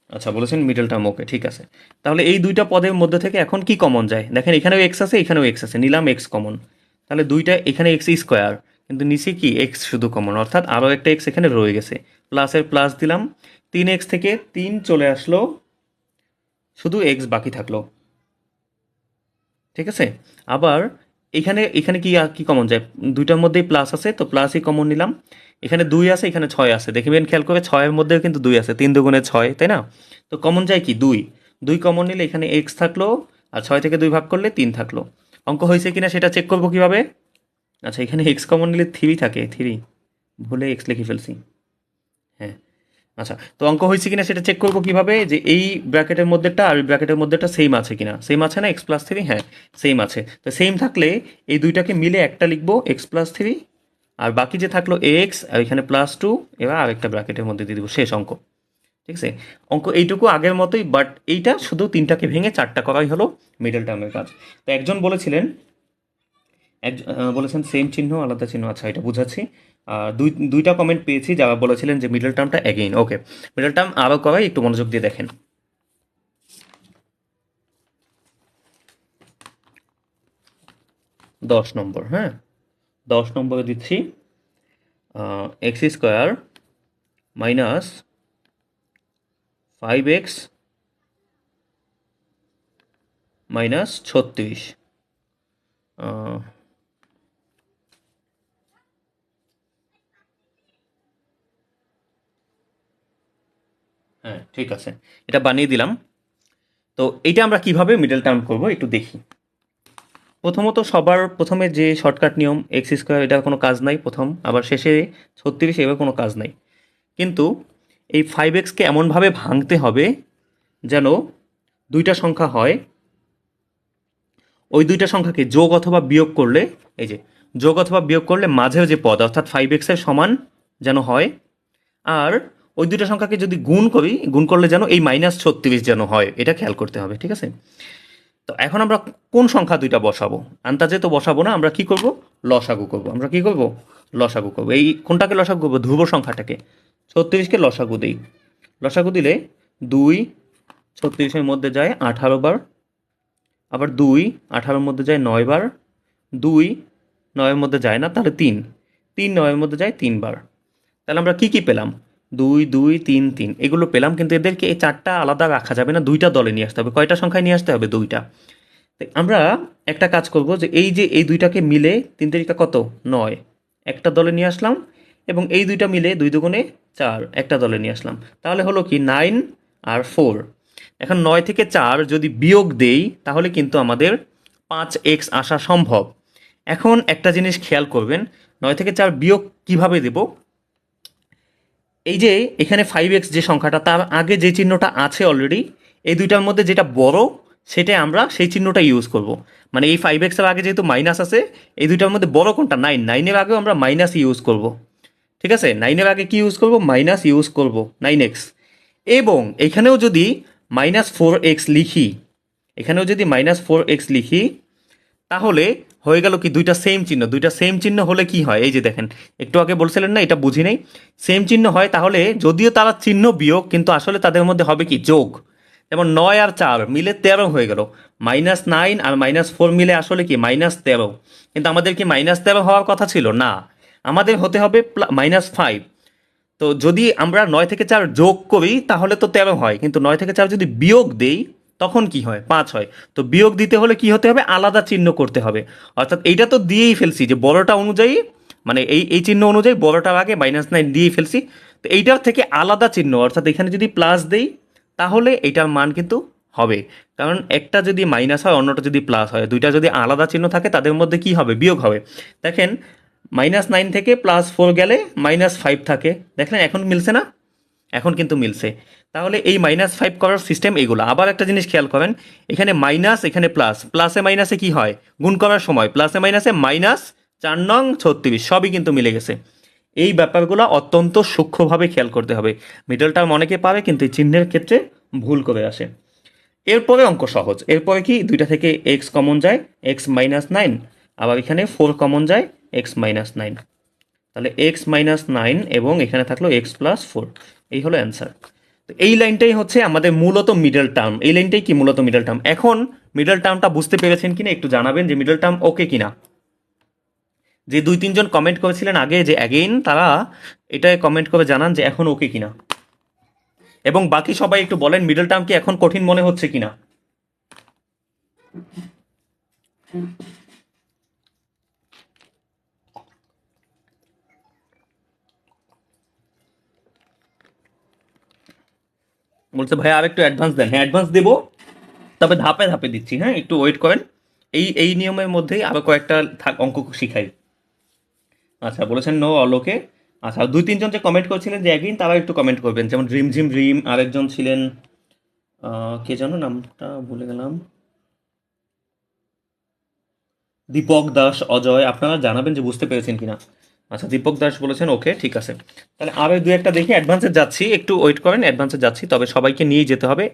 আচ্ছা, বলেছেন মিডল টার্ম ওকে, ঠিক আছে। তাহলে এই 2টা পদের মধ্যে থেকে এখন কি কমন যায়? দেখেন এখানেও এক্স আছে, এখানেও এক্স আছে, নিলাম এক্স কমন। তাহলে দুইটা এখানে এক্স স্কোয়ার, কিন্তু নিচে কি এক্স শুধু কমন, অর্থাৎ আরও একটা এক্স এখানে রয়ে গেছে। প্লাসের প্লাস দিলাম, 3x থেকে 3 চলে আসলো, শুধু এক্স বাকি থাকলো। ঠিক আছে, আবার এখানে এখানে কি কি কমন যায়? দুইটার মধ্যেই প্লাস আছে, তো প্লাসই কমন নিলাম। এখানে 2 আছে, এখানে 6 আছে, দেখবেন খেয়াল করে 6-এর মধ্যেও কিন্তু 2 আছে, 3 দুগুণে 6, তাই না? তো কমন যায় কি 2, 2 কমন নিলে এখানে এক্স থাকলো, আর 6 থেকে 2 ভাগ করলে 3 থাকলো। অঙ্ক হয়েছে কিনা সেটা চেক করবো কিভাবে? আচ্ছা, এখানে এক্স কমন নিলে 3 থাকে, 3 ভুলে এক্স লিখে ফেলছি। হ্যাঁ, আচ্ছা, তো অঙ্ক হয়েছে কিনা সেটা চেক করবো কিভাবে? যে এই ব্র্যাকেটের মধ্যেটা আর এই ব্র্যাকেটের মধ্যেটা সেম আছে কিনা। সেম আছে না x+3? হ্যাঁ, সেম আছে। তো সেম থাকলে এই দুইটাকে মিলে একটা লিখবো x+3, আর বাকি যে থাকলো এক্স আর এখানে +2, এবার আরেকটা ব্র্যাকেটের মধ্যে দিয়ে দিব, শেষ অঙ্ক। ঠিক আছে, অঙ্ক এইটুকু আগের মতোই, বাট এইটা শুধু 3টাকে ভেঙে 4টা করাই হলো মিডল টার্মের কাজ। তো একজন বলেছিলেন বলেছেন সেম চিহ্ন আলাদা চিহ্ন। আচ্ছা, এটা বুঝাচ্ছি। দুইটা কমেন্ট পেয়েছি যারা বলেছিলেন যে মিডল টার্মটা অ্যাগেইন ওকে। মিডল টার্ম আরও করাই, একটু মনোযোগ দিয়ে দেখেন। 10 নম্বর, হ্যাঁ, 10 নম্বরে দিচ্ছি x² মাইনাস 5x মাইনাস 36। হ্যাঁ, ঠিক আছে, এটা বানিয়ে দিলাম। তো এইটা আমরা কিভাবে মিডল টার্ম করব একটু দেখি। প্রথমত সবার প্রথমে যে শর্টকাট নিয়ম x², এটার কোনো কাজ নাই প্রথম, আবার শেষে 36, এবার কোনো কাজ নাই। কিন্তু এই 5xকে এমনভাবে ভাঙতে হবে যেন দুইটা সংখ্যা হয়, ওই দুইটা সংখ্যাকে যোগ অথবা বিয়োগ করলে, এই যে যোগ অথবা বিয়োগ করলে মাঝের যে পদ অর্থাৎ 5x-এর সমান যেন হয়। আর ওই দুইটা সংখ্যাকে যদি গুণ করলে যেন এই -36 যেন হয়, এটা খেয়াল করতে হবে। ঠিক আছে, তো এখন আমরা কোন সংখ্যা দুইটা বসাবো? আন্দাজে তো বসাবো না, আমরা কি করব? লসাগু করব। আমরা কি করব? লসাগু করব। এই কোনটাকে লসাগু করব? ধ্রুব সংখ্যাটাকে। 36কে লসাগু দিই। লসাগু দিলে 2 36-এর মধ্যে যায় 18 বার, আবার 2 18-র মধ্যে যায় 9 বার, 2 9-এর মধ্যে যায় না, তাহলে 3 3 9-এর মধ্যে যায় 3 বার। তাহলে আমরা কি কি পেলাম? 2 2 3 3 এগুলো পেলাম, কিন্তু এদেরকে এই 4টা আলাদা রাখা যাবে না, 2টা দলে নিয়ে আসতে হবে। কয়টা সংখ্যায় নিয়ে আসতে হবে? 2টা। আমরা একটা কাজ করব, যে এই 2টাকে মিলে 3 তারিখা কত 9 একটা দলে নিয়ে আসলাম, এবং এই 2টা মিলে 2 দুগুণে 4 একটা দলে নিয়ে আসলাম। তাহলে হলো কি 9 আর 4। এখন 9 থেকে 4 যদি বিয়োগ দেই তাহলে কিন্তু আমাদের 5x আসা সম্ভব। এখন একটা জিনিস খেয়াল করবেন, 9 থেকে 4 বিয়োগ কিভাবে দেব? এই যে এখানে 5x যে সংখ্যাটা, তার আগে যে চিহ্নটা আছে অলরেডি, এই দুইটার মধ্যে যেটা বড় সেটা আমরা সেই চিহ্নটা ইউজ করব। মানে এই 5x এর আগে যেহেতু মাইনাস আছে, এই দুইটার মধ্যে বড় কোনটা? 9। 9-এর আগেও আমরা মাইনাস ইউজ করব। ঠিক আছে, 9-এর আগে কি ইউজ করব? মাইনাস ইউজ করব, 9x। এবং এখানেও যদি -4x লিখি, এখানেও যদি -4x লিখি, তাহলে হয়ে গেল কি দুইটা সেম চিহ্ন। দুইটা সেম চিহ্ন হলে কি হয়? এই যে দেখেন, একটু আগে বলছিলেন না এটা বুঝি নেই, সেম চিহ্ন হয় তাহলে যদিও তারা চিহ্ন বিয়োগ, কিন্তু আসলে তাদের মধ্যে হবে কি যোগ। যেমন 9 আর 4 মিলে 13 হয়ে গেল, -9 আর -4 মিলে আসলে কি -13। কিন্তু আমাদের কি -13 হওয়ার কথা ছিল না, আমাদের হতে হবে -5। তো যদি আমরা 9 থেকে 4 যোগ করি তাহলে তো 13 হয়, কিন্তু 9 থেকে 4 যদি বিয়োগ দেই তখন কি হয়? 5 হয়। তো বিয়োগ দিতে হলে কি হতে হবে? আলাদা চিহ্ন করতে হবে। অর্থাৎ এইটা তো দিয়েই ফেলছি যে বড়টা অনুযায়ী, মানে এই চিহ্ন অনুযায়ী বড়টার আগে -9 দিয়েই ফেলছি। তো এইটার থেকে আলাদা চিহ্ন, অর্থাৎ এখানে যদি প্লাস দেই তাহলে এইটার মান কিন্তু হবে। কারণ একটা যদি মাইনাস হয়, অন্যটা যদি প্লাস হয়, দুইটা যদি আলাদা চিহ্ন থাকে তাদের মধ্যে কি হবে? বিয়োগ হবে। দেখেন, -9 থেকে +4 গেলে -5 থাকে, দেখলেন এখন মিলছে না? এখন কিন্তু মিলছে। তাহলে এই -5 করার সিস্টেম এইগুলো। আবার একটা জিনিস খেয়াল করেন, এখানে মাইনাস, এখানে প্লাস, প্লাসে মাইনাসে কি হয়? গুণ করার সময় প্লাসে মাইনাসে -4 নং 36 সবই কিন্তু মিলে গেছে। এই ব্যাপারগুলো অত্যন্ত সূক্ষ্মভাবে খেয়াল করতে হবে। মিডল টার্ম অনেকে পারে কিন্তু এই চিহ্নের ক্ষেত্রে ভুল করে আসে। এরপরে অঙ্ক সহজ। এরপরে কি দুইটা থেকে এক্স কমন যায়, x-9, আবার এখানে 4 কমন যায়, x-9। তাহলে x-9 এবং এখানে থাকলো x+4। এই হলো অ্যান্সার। তো এই লাইনটাই হচ্ছে আমাদের মূলত মিডল টার্ম। এই লাইনটাই কি মূলত মিডল টার্ম। এখন মিডল টার্মটা বুঝতে পেরেছেন কিনা একটু জানাবেন, যে মিডল টার্ম ওকে কিনা। যে 2-3 জন কমেন্ট করেছিলেন আগে যে অ্যাগেইন, তারা এটাই কমেন্ট করে জানান যে এখন ওকে কিনা। এবং বাকি সবাই একটু বলেন মিডল টার্ম কি এখন কঠিন মনে হচ্ছে কিনা। বলছে ভাই আর একটু অ্যাডভান্স দেন। হ্যাঁ, অ্যাডভান্স দেবো, তবে ধাপে ধাপে দিচ্ছি। হ্যাঁ, একটু ওয়েট করেন। এই নিয়মের মধ্যেই আরো কয়েকটা অঙ্ক শিখাই। আচ্ছা, বলেছেন নো অলোকে। আচ্ছা, 2-3 জন যে কমেন্ট করেছিলেন যে একদিন, তারা একটু কমেন্ট করবেন। যেমন ড্রিম ঝিম ড্রিম, আরেকজন ছিলেন কে যেন, নামটা ভুলে গেলাম, দীপক দাস, অজয়। আপনারা জানাবেন যে বুঝতে পেরেছেন কিনা। আচ্ছা, দীপক দাস বলেছেন ওকে, ঠিক আছে। তাহলে আরো 2-একটা দেখি। অ্যাডভান্সে যাচ্ছি, একটু ওয়েট করেন। অ্যাডভান্সে যাচ্ছি, তবে সবাইকে নিয়ে যেতে হবে।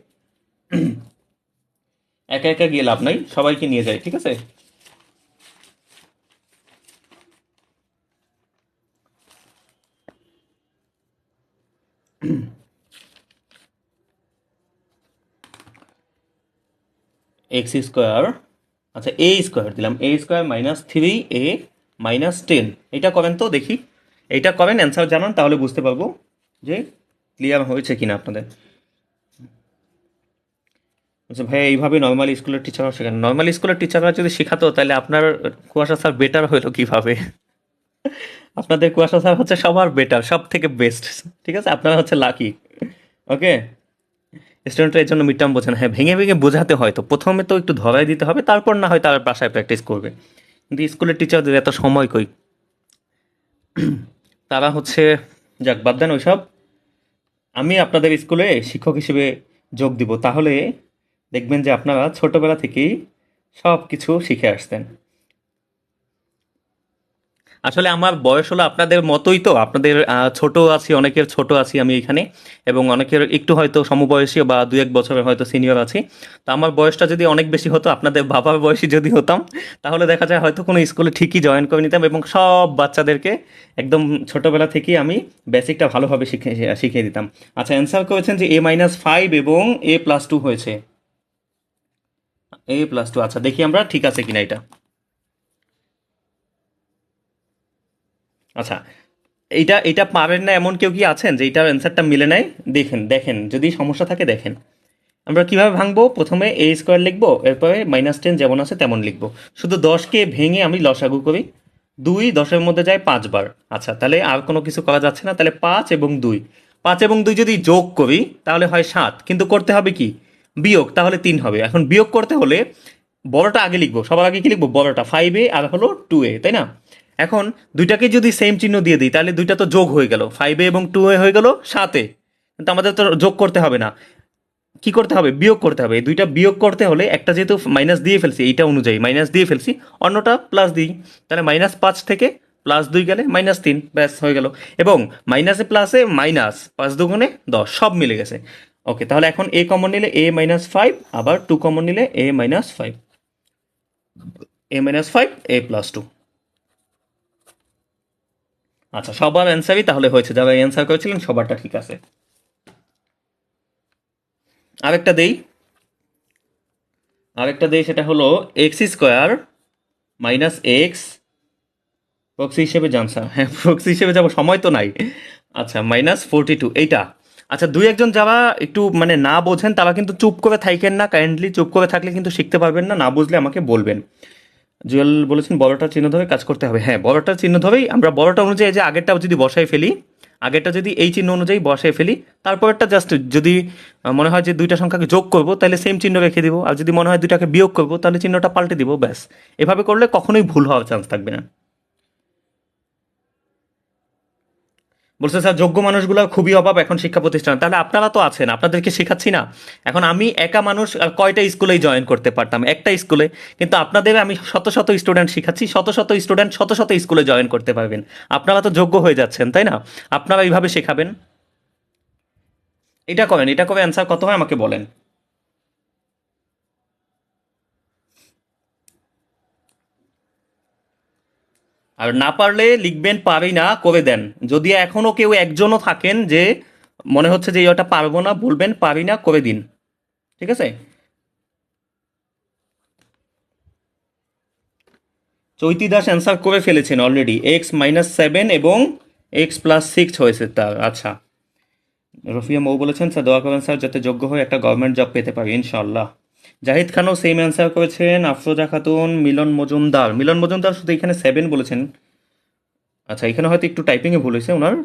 একা একা গিয়ে লাভ নাই, সবাইকে নিয়ে যাই, ঠিক আছে। x², আচ্ছা a² দিলাম, a² -3a -10। এটা করেন তো দেখি, এইটা করেন, অ্যান্সার জানান, তাহলে বুঝতে পারবো যে ক্লিয়ার হয়েছে কিনা আপনাদের। আচ্ছা ভাই, এইভাবে নর্মাল স্কুলের টিচাররা শেখান? নর্মাল স্কুলের টিচাররা যদি শেখাতো তাহলে আপনার কুয়াশা স্যার বেটার হইলো কিভাবে? আপনাদের কুয়াশা স্যার হচ্ছে সবার বেটার, সব থেকে বেস্ট। ঠিক আছে, আপনারা হচ্ছে লাকি। ওকে, স্টুডেন্টরা এর জন্য মিড টার্ম বোঝে না। হ্যাঁ, ভেঙে ভেঙে বোঝাতে হয়, তো প্রথমে তো একটু ধরাই দিতে হবে, তারপর না হয় তারা বাসায় প্র্যাকটিস করবে। কিন্তু স্কুলের টিচারদের এত সময় কই, তারা হচ্ছে, যাক বাদ দেন ওইসব। আমি আপনাদের স্কুলে শিক্ষক হিসেবে যোগ দিব, তাহলে দেখবেন যে আপনারা ছোটবেলা থেকেই সব কিছু শিখে আসতেন। আসলে আমার বয়স হলো আপনাদের মতোই, তো আপনাদের ছোট আছি, অনেকের ছোট আছি আমি এখানে, এবং অনেকের একটু হয়তো সমবয়সী বা দু এক বছরের হয়তো সিনিয়র আছি। তো আমার বয়সটা যদি অনেক বেশি হতো, আপনাদের বাবার বয়সী যদি হতাম, তাহলে দেখা যায় হয়তো কোনো স্কুলে ঠিকই জয়েন করে নিতাম, এবং সব বাচ্চাদেরকে একদম ছোটবেলা থেকেই আমি বেসিকটা ভালোভাবে শিখিয়ে দিতাম। আচ্ছা, অ্যান্সার করেছেন যে A-5 এবং A+2 হয়েছে। A+2, আচ্ছা দেখি আমরা ঠিক আছে কিনা এটা। আচ্ছা, এইটা এটা পারেন না এমন কেউ কি আছেন যে এটার অ্যান্সারটা মিলে নাই? দেখেন দেখেন, যদি সমস্যা থাকে দেখেন। আমরা কিভাবে ভাঙবো? প্রথমে A² লিখবো, এরপরে -10 যেমন আছে তেমন লিখবো। শুধু 10কে ভেঙে আমি লসাগু করি। 2 10-এর মধ্যে যায় 5 বার। আচ্ছা, তাহলে আর কোনো কিছু করা যাচ্ছে না, তাহলে 5 এবং 2, 5 এবং 2 যদি যোগ করি তাহলে হয় 7, কিন্তু করতে হবে কি? বিয়োগ, তাহলে 3 হবে। এখন বিয়োগ করতে হলে বড়টা আগে লিখবো, সবার আগে কি লিখবো? বড়টা, 5A আর হলো 2A, তাই না? এখন দুইটাকে যদি সেম চিহ্ন দিয়ে দিই, তাহলে দুইটা তো যোগ হয়ে গেল, 5A এবং 2A হয়ে গেল 7A। কিন্তু আমাদের তো যোগ করতে হবে না, কি করতে হবে? বিয়োগ করতে হবে। এই দুইটা বিয়োগ করতে হলে একটা যেহেতু মাইনাস দিয়ে ফেলছি, এইটা অনুযায়ী মাইনাস দিয়ে ফেলছি, অন্যটা প্লাস দিই। তাহলে -5 থেকে +2 গেলে -3, ব্যাস হয়ে গেল। এবং মাইনাসে প্লাসে মাইনাস, 5 × 2 = 10, সব মিলে গেছে। ওকে, তাহলে এখন A কমন নিলে A-5, আবার 2 কমন নিলে A-5, A-5, A+2। আচ্ছা, সবার অ্যান্সারই তাহলে হয়েছে, যারা অ্যান্সার করেছিলেন সবারটা ঠিক আছে। আরেকটা দেই, সেটা হলো x² - x, প্রক্সি হিসেবে জানসা, হ্যাঁ প্রক্সি হিসেবে যাবো, সময় তো নাই। আচ্ছা, -42 এইটা। আচ্ছা, দুই একজন যারা একটু মানে না বোঝেন তারা কিন্তু চুপ করে থাকেন না, কাইন্ডলি চুপ করে থাকলে কিন্তু শিখতে পারবেন না, না বুঝলে আমাকে বলবেন। জুয়েল বলেছেন বড়টার চিহ্ন ধরে কাজ করতে হবে। হ্যাঁ, বড়টার চিহ্ন ধরেই আমরা বড়টা অনুযায়ী যে আগেরটা যদি বসাই ফেলি, আগেরটা যদি এই চিহ্ন অনুযায়ী বসাই ফেলি, তারপরেরটা জাস্ট যদি মনে হয় যে দুইটা সংখ্যাকে যোগ করব তাহলে সেম চিহ্ন রেখে দিব, আর যদি মনে হয় দুইটাকে বিয়োগ করব তাহলে চিহ্নটা পাল্টে দিব, ব্যাস। এভাবে করলে কখনোই ভুল হওয়ার চান্স থাকবে না। বলছে স্যার যোগ্য মানুষগুলো খুবই অভাব এখন শিক্ষা প্রতিষ্ঠান, তাহলে আপনারা তো আছেন, আপনাদেরকে শেখাচ্ছি না? এখন আমি একা মানুষ আর কয়টা স্কুলেই জয়েন করতে পারতাম, একটা স্কুলে। কিন্তু আপনাদের আমি শত শত স্টুডেন্ট শিখাচ্ছি, শত শত স্টুডেন্ট শত শত স্কুলে জয়েন করতে পারবেন। আপনারা তো যোগ্য হয়ে যাচ্ছেন, তাই না? আপনারা এইভাবে শেখাবেন। এটা করেন, এটা করে অ্যান্সার কত হয় আমাকে বলেন। আর না পারলে লিখবেন পারি না, করে দেন। যদি এখনো কেউ একজনও থাকেন যে মনে হচ্ছে যে এটা পারবো না, বলবেন পারি না, করে দিন। ঠিক আছে? চৈতি দাস অ্যান্সার করে ফেলেছেন অলরেডি, x-7 এবং x+6 হয়েছে তার। আচ্ছা, রফিয়া মৌ বলেছেন স্যার দোয়া করেন স্যার যাতে যোগ্য হয়ে একটা গভর্নমেন্ট জব পেতে পারি ইনশাল্লাহ। জাহিদ খানও সেম অ্যান্সার করেছেন, আফরোজা খাতুন, মিলন মজুমদার শুধু এখানে 7 বলেছেন। আচ্ছা, এখানে হয়তো একটু টাইপিংয়ে ভুল হয়েছে ওনার,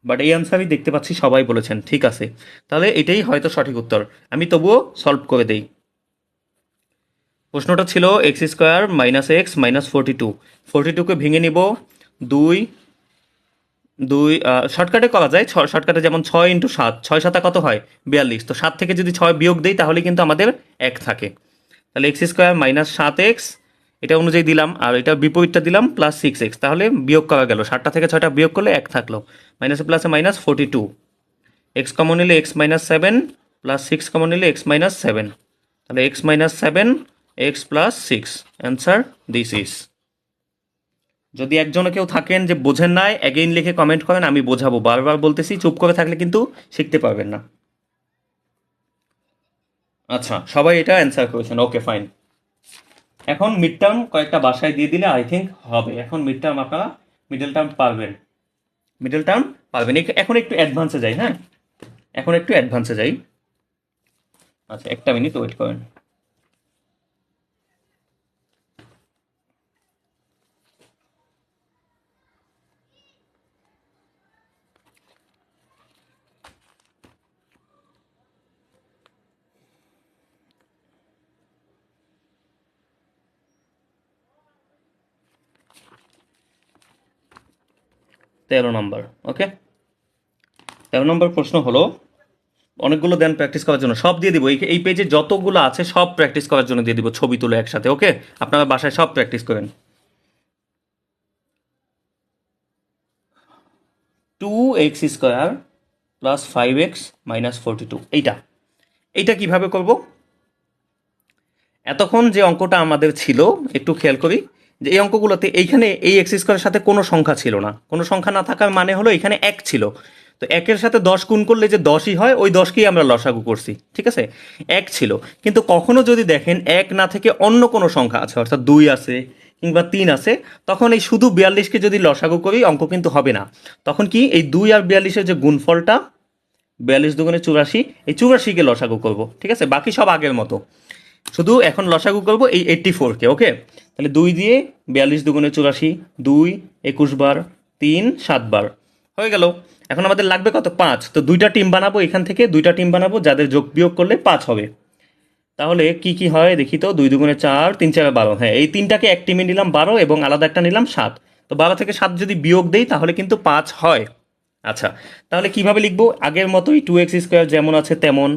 বাট এই অ্যান্সারই দেখতে পাচ্ছি সবাই বলেছেন, ঠিক আছে। তাহলে এটাই হয়তো সঠিক উত্তর। আমি তবুও সলভ করে দেই। প্রশ্নটা ছিল x² - x -42, 42কে ভেঙে নিব। দুই, শর্টকাটে করা যায়, শর্টকাটে যেমন 6 × 7, 6 × 7 কত হয়? 42। তো 7 থেকে যদি 6 বিয়োগ দিই তাহলে কিন্তু আমাদের 1 থাকে। তাহলে x² - 7x, এটা অনুযায়ী দিলাম, আর এটা বিপরীতটা দিলাম +6x, তাহলে বিয়োগ করা গেল, 7টা থেকে 6টা বিয়োগ করলে 1 থাকলো। মাইনাসে প্লাসে -42, এক্স কমন নিলে x-7, +6 কমন নিলে x-7, তাহলে x-7, x+6, answer this is. যদি একজনও কেউ থাকেন যে বোঝেন নাই, অ্যাগেইন লিখে কমেন্ট করেন, আমি বোঝাবো। বারবার বলতেছি, চুপ করে থাকলে কিন্তু শিখতে পারবেন না। আচ্ছা, সবাই এটা অ্যান্সার করেছেন, ওকে ফাইন। এখন মিড টার্ম কয়েকটা বাসায় দিয়ে দিলে আই থিঙ্ক হবে। এখন মিড টার্ম আপনারা, মিডল টার্ম পারবেন, মিডল টার্ম পারবেন। এখন একটু অ্যাডভান্সে যাই, হ্যাঁ এখন একটু অ্যাডভান্সে যাই। আচ্ছা, একটা মিনিট ওয়েট করেন। তেরো নম্বর, ওকে। 13 নম্বর প্রশ্ন হলো, অনেকগুলো দেন প্র্যাকটিস করার জন্য, সব দিয়ে দিব। এই পেজে যতগুলো আছে সব প্র্যাকটিস করার জন্য দিয়ে দিব, ছবি তুলে একসাথে, ওকে। আপনারা বাসায় সব প্র্যাকটিস করেন। 2x² প্লাস 5x মাইনাস 42, এইটা কিভাবে করব? এতক্ষণ যে অঙ্কটা আমাদের ছিল একটু খেয়াল করি, যে এই অঙ্কগুলোতে এইখানে এই x² সাথে কোনো সংখ্যা ছিল না। কোনো সংখ্যা না থাকার মানে হলো এখানে 1 ছিল। তো 1-এর সাথে 10 গুণ করলে যে 10ই হয়, ওই 10কেই আমরা লসাগু করছি, ঠিক আছে? 1 ছিল, কিন্তু কখনো যদি দেখেন 1 না থেকে অন্য কোনো সংখ্যা আছে, অর্থাৎ 2 আছে কিংবা 3 আছে, তখন এই শুধু 42কে যদি লসাগু করি অঙ্ক কিন্তু হবে না। তখন কি এই 2 আর 42-এর যে গুণফলটা, 42 দুগুণে 84, এই 84কে লসাগু করব, ঠিক আছে? বাকি সব আগের মতো, শুধু এখন লসাগু করবো এই 84কে। ওকে, তাহলে 2 দিয়ে 42 দুগুণে 84, 2 21 বার, 3 7 বার, হয়ে গেল। এখন আমাদের লাগবে কত? 5। তো দুইটা টিম বানাবো, এখান থেকে দুইটা টিম বানাবো যাদের যোগ বিয়োগ করলে 5 হবে। তাহলে কি কি হয় দেখি তো, 2 দুগুণে 4, 3 4 12, হ্যাঁ এই তিনটাকে এক টিমে নিলাম 12 এবং আলাদা একটা নিলাম 7। তো 12 থেকে 7 যদি বিয়োগ দেই তাহলে কিন্তু 5 হয়। আচ্ছা, তাহলে কিভাবে লিখবো? আগের মতোই 2x² যেমন আছে তেমন,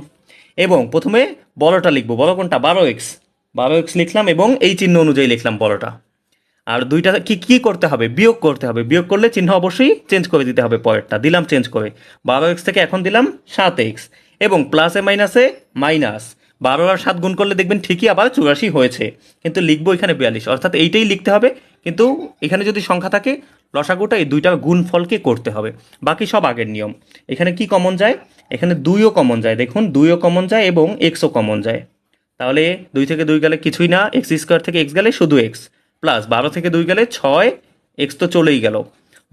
এবং প্রথমে বড়টা লিখবো। বড় কোনটা? 12x লিখলাম এবং এই চিহ্ন অনুযায়ী লিখলাম বড়টা। আর দুইটা কি কি করতে হবে? বিয়োগ করতে হবে। বিয়োগ করলে চিহ্ন অবশ্যই চেঞ্জ করে দিতে হবে, পরেরটা দিলাম চেঞ্জ করে। 12x থেকে এখন দিলাম 7x, এবং প্লাসে মাইনাসে মাইনাস। 12 আর 7 গুণ করলে দেখবেন ঠিকই আবার 84 হয়েছে, কিন্তু লিখবো এখানে 42, অর্থাৎ এইটাই লিখতে হবে। কিন্তু এখানে যদি সংখ্যা থাকে, লসাগুটা এই দুইটার গুণফলকে করতে হবে। বাকি সব আগের নিয়ম। এখানে কি কমন যায়? এখানে 2ও কমন যায়, দেখুন 2ও কমন যায় এবং xও কমন যায়। তাহলে 2 থেকে 2 গেলে কিছুই না, x² থেকে x গেলে শুধু x, প্লাস 12 থেকে 2 গেলে 6, x তো চলেই গেল,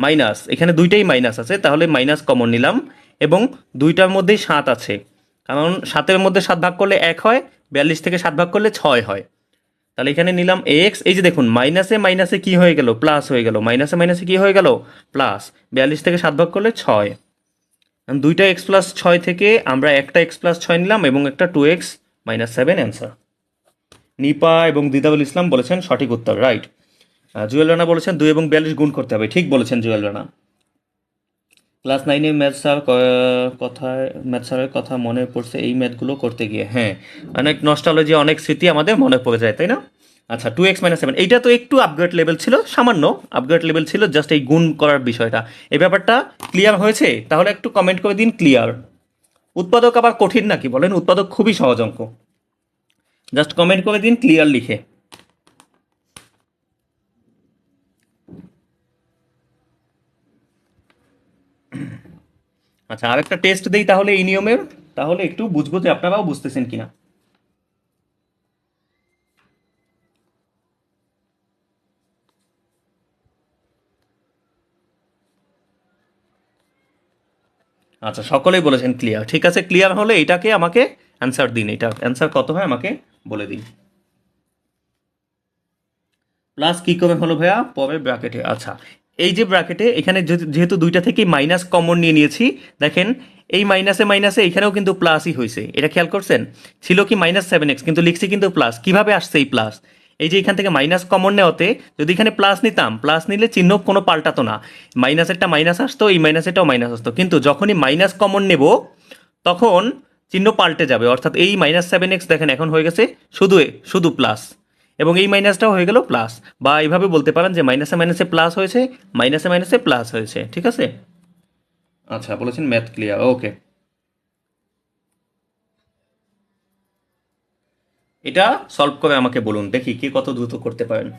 মাইনাস, এখানে দুইটাই মাইনাস আছে তাহলে মাইনাস কমন নিলাম, এবং দুইটার মধ্যেই 7 আছে, কারণ 7-এর মধ্যে 7 ভাগ করলে 1 হয়, 42 থেকে 7 ভাগ করলে 6 হয়। তাহলে এখানে নিলাম x, এই যে দেখুন মাইনাসে মাইনাসে কি হয়ে গেল? প্লাস হয়ে গেল। মাইনাসে মাইনাসে কি হয়ে গেল? প্লাস। 42 থেকে 7 ভাগ করলে 6। দুইটা x প্লাস 6 থেকে আমরা একটা x প্লাস 6 নিলাম এবং একটা 2x মাইনাস 7 অ্যান্সার। নিপা এবং দিদাবুল ইসলাম বলেছেন সঠিক উত্তর, রাইট। জুয়েল রানা বলেছেন 2 এবং 42 গুণ করতে হবে, ঠিক বলেছেন জুয়েল রানা। ক্লাস 9-এ ম্যাথ স্যারের কথা মনে পড়ছে এই ম্যাথগুলো করতে গিয়ে। হ্যাঁ, অনেক নস্টালজি, অনেক স্মৃতি আমাদের মনে পড়ে যায়, তাই না? আচ্ছা, 2x মাইনাস 7, এইটা তো একটু আপগ্রেড লেভেল ছিল, সামান্য আপগ্রেড লেভেল ছিল, জাস্ট এই গুণ করার বিষয়টা। এই ব্যাপারটা ক্লিয়ার হয়েছে? তাহলে একটু কমেন্ট করে দিন ক্লিয়ার। উৎপাদক আবার কঠিন নাকি বলেন? উৎপাদক খুবই সহজ অঙ্ক, জাস্ট কমেন্ট করে দিন ক্লিয়ার লিখে। আচ্ছা, আরেকটা টেস্ট দেই তাহলে এই নিয়মের, তাহলে একটু বুঝবো যে আপনারাও বুঝতেছেন কিনা। আচ্ছা, সকলেই বলেছেন ক্লিয়ার, ঠিক আছে। ক্লিয়ার হলে এটাকে আমাকে অ্যান্সার দিন, এটা অ্যান্সার কত হয় আমাকে বলে দিন। প্লাস কি করে হলো ভাইয়া? পরের ব্র্যাকেটে। আচ্ছা, এই যে ব্র্যাকেটে এখানে যেহেতু দুইটা থেকেই মাইনাস কমন নিয়ে নিয়েছি, দেখেন এই মাইনাসে মাইনাসে এখানেও কিন্তু প্লাসই হয়েছে, এটা খেয়াল করছেন? ছিল কি -7x, কিন্তু লিখছি কিন্তু প্লাস। কিভাবে আসছে এই প্লাস? এই যে এখান থেকে মাইনাস কমন নেওয়াতে যদি এখানে প্লাস নিতাম, প্লাস নিলে চিহ্ন কোনো পাল্টাতো না, মাইনাসেরটা মাইনাস আসতো, এই মাইনাসেরটাও মাইনাস আসতো। কিন্তু যখনই মাইনাস কমন নেব তখন চিহ্ন পাল্টে যাবে, অর্থাৎ এই -7x দেখেন এখন হয়ে গেছে শুধু শুধু প্লাস, এবং এই মাইনাসটাও হয়ে গেল প্লাস। বা এইভাবে বলতে পারেন যে মাইনাসে মাইনাসে প্লাস হয়েছে, মাইনাসে মাইনাসে প্লাস হয়েছে, ঠিক আছে। আচ্ছা, বলেছেন ম্যাথ ক্লিয়ার, ওকে। এটা সলভ করে আমাকে বলুন দেখি কে কত দ্রুত করতে পারেন।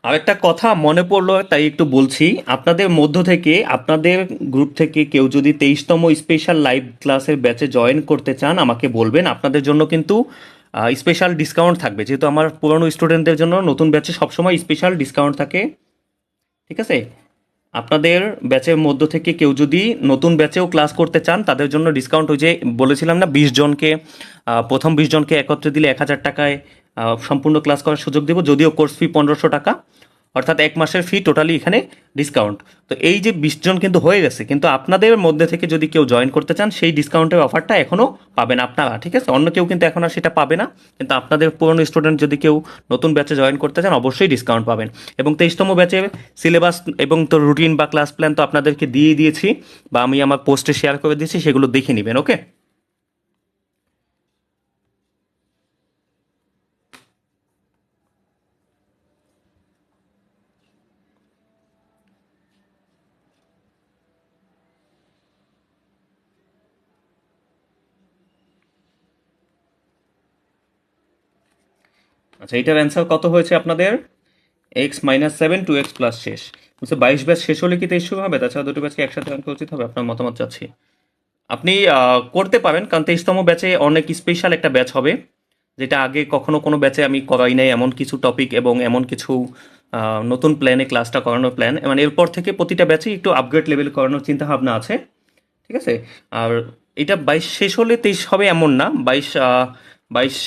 আরেকটা কথা মনে পড়লো তাই একটু বলছি, আপনাদের মধ্য থেকে, আপনাদের গ্রুপ থেকে কেউ যদি 23তম স্পেশাল লাইভ ক্লাসের ব্যাচে জয়েন করতে চান আমাকে বলবেন, আপনাদের জন্য কিন্তু স্পেশাল ডিসকাউন্ট থাকবে। যেহেতু আমার পুরনো স্টুডেন্টদের জন্য নতুন ব্যাচে সবসময় স্পেশাল ডিসকাউন্ট থাকে, ঠিক আছে। আপনাদের ব্যাচের মধ্য থেকে কেউ যদি নতুন ব্যাচেও ক্লাস করতে চান তাদের জন্য ডিসকাউন্ট, ওই যে বলেছিলাম না 20 জনকে, প্রথম 20 জনকে একত্রে দিলে 1000 টাকায় সম্পূর্ণ ক্লাস করার সুযোগ দেবো, যদিও কোর্স ফি 1500 টাকা। অর্থাৎ 1 মাসের ফি টোটালি এখানে ডিসকাউন্ট। তো এই যে 20 জন কিন্তু হয়ে গেছে, কিন্তু আপনাদের মধ্যে থেকে যদি কেউ জয়েন করতে চান সেই ডিসকাউন্টের অফারটা এখনও পাবেন আপনারা, ঠিক আছে? অন্য কেউ কিন্তু এখন আর সেটা পাবে না, কিন্তু আপনাদের পুরনো স্টুডেন্ট যদি কেউ নতুন ব্যাচে জয়েন করতে চান অবশ্যই ডিসকাউন্ট পাবেন। এবং 23তম ব্যাচে সিলেবাস এবং তো রুটিন বা ক্লাস প্ল্যান তো আপনাদেরকে দিয়ে দিয়েছি, বা আমি আমার পোস্টে শেয়ার করে দিয়েছি, সেগুলো দেখে নেবেন। ওকে, আচ্ছা এইটার অ্যান্সার কত হয়েছে আপনাদের? x-7 2x প্লাস শেষ, বুঝতে 22 ব্যাচ শেষ হলে কি 23 শুরু হবে? তাছাড়া দুটো ব্যাচকে একসাথে রান করা উচিত হবে? আপনার মতামত চাচ্ছি। আপনি করতে পারেন, কারণ 23তম ব্যাচে অনেক স্পেশাল একটা ব্যাচ হবে, যেটা আগে কখনো কোনো ব্যাচে আমি করাই নাই, এমন কিছু টপিক এবং এমন কিছু নতুন প্ল্যানে ক্লাসটা করানোর প্ল্যান, মানে এরপর থেকে প্রতিটা ব্যাচে একটু আপগ্রেড লেভেল করানোর চিন্তা ভাবনা আছে, ঠিক আছে? আর এটা 22 শেষ হলে 23 হবে এমন না, 22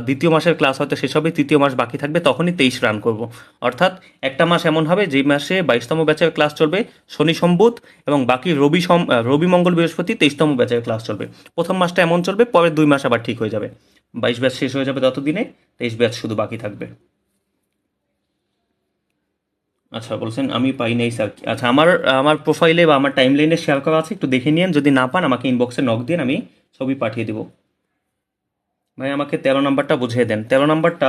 দ্বিতীয় মাসের ক্লাস হয়তো শেষ হবে, তৃতীয় মাস বাকি থাকবে, তখনই 23 রান করব। অর্থাৎ একটা মাস এমন হবে যেই মাসে 22তম ব্যাচের ক্লাস চলবে শনি সম্বুধ, এবং বাকি রবি মঙ্গল বৃহস্পতি 23তম ব্যাচের ক্লাস চলবে। প্রথম মাসটা এমন চলবে, পরের 2 মাস আবার ঠিক হয়ে যাবে, 22 ব্যাচ শেষ হয়ে যাবে ততদিনে, 23 ব্যাচ শুধু বাকি থাকবে। আচ্ছা বলছেন আমি পাই নাই স্যার। আচ্ছা আমার আমার প্রোফাইলে বা আমার টাইম লাইনে শেয়ার করা আছে, একটু দেখে নিন, যদি না পান আমাকে ইনবক্সে নক দিন, আমি ছবি পাঠিয়ে দেবো। ভাই আমাকে 13 নাম্বারটা বুঝিয়ে দেন, 13 নাম্বারটা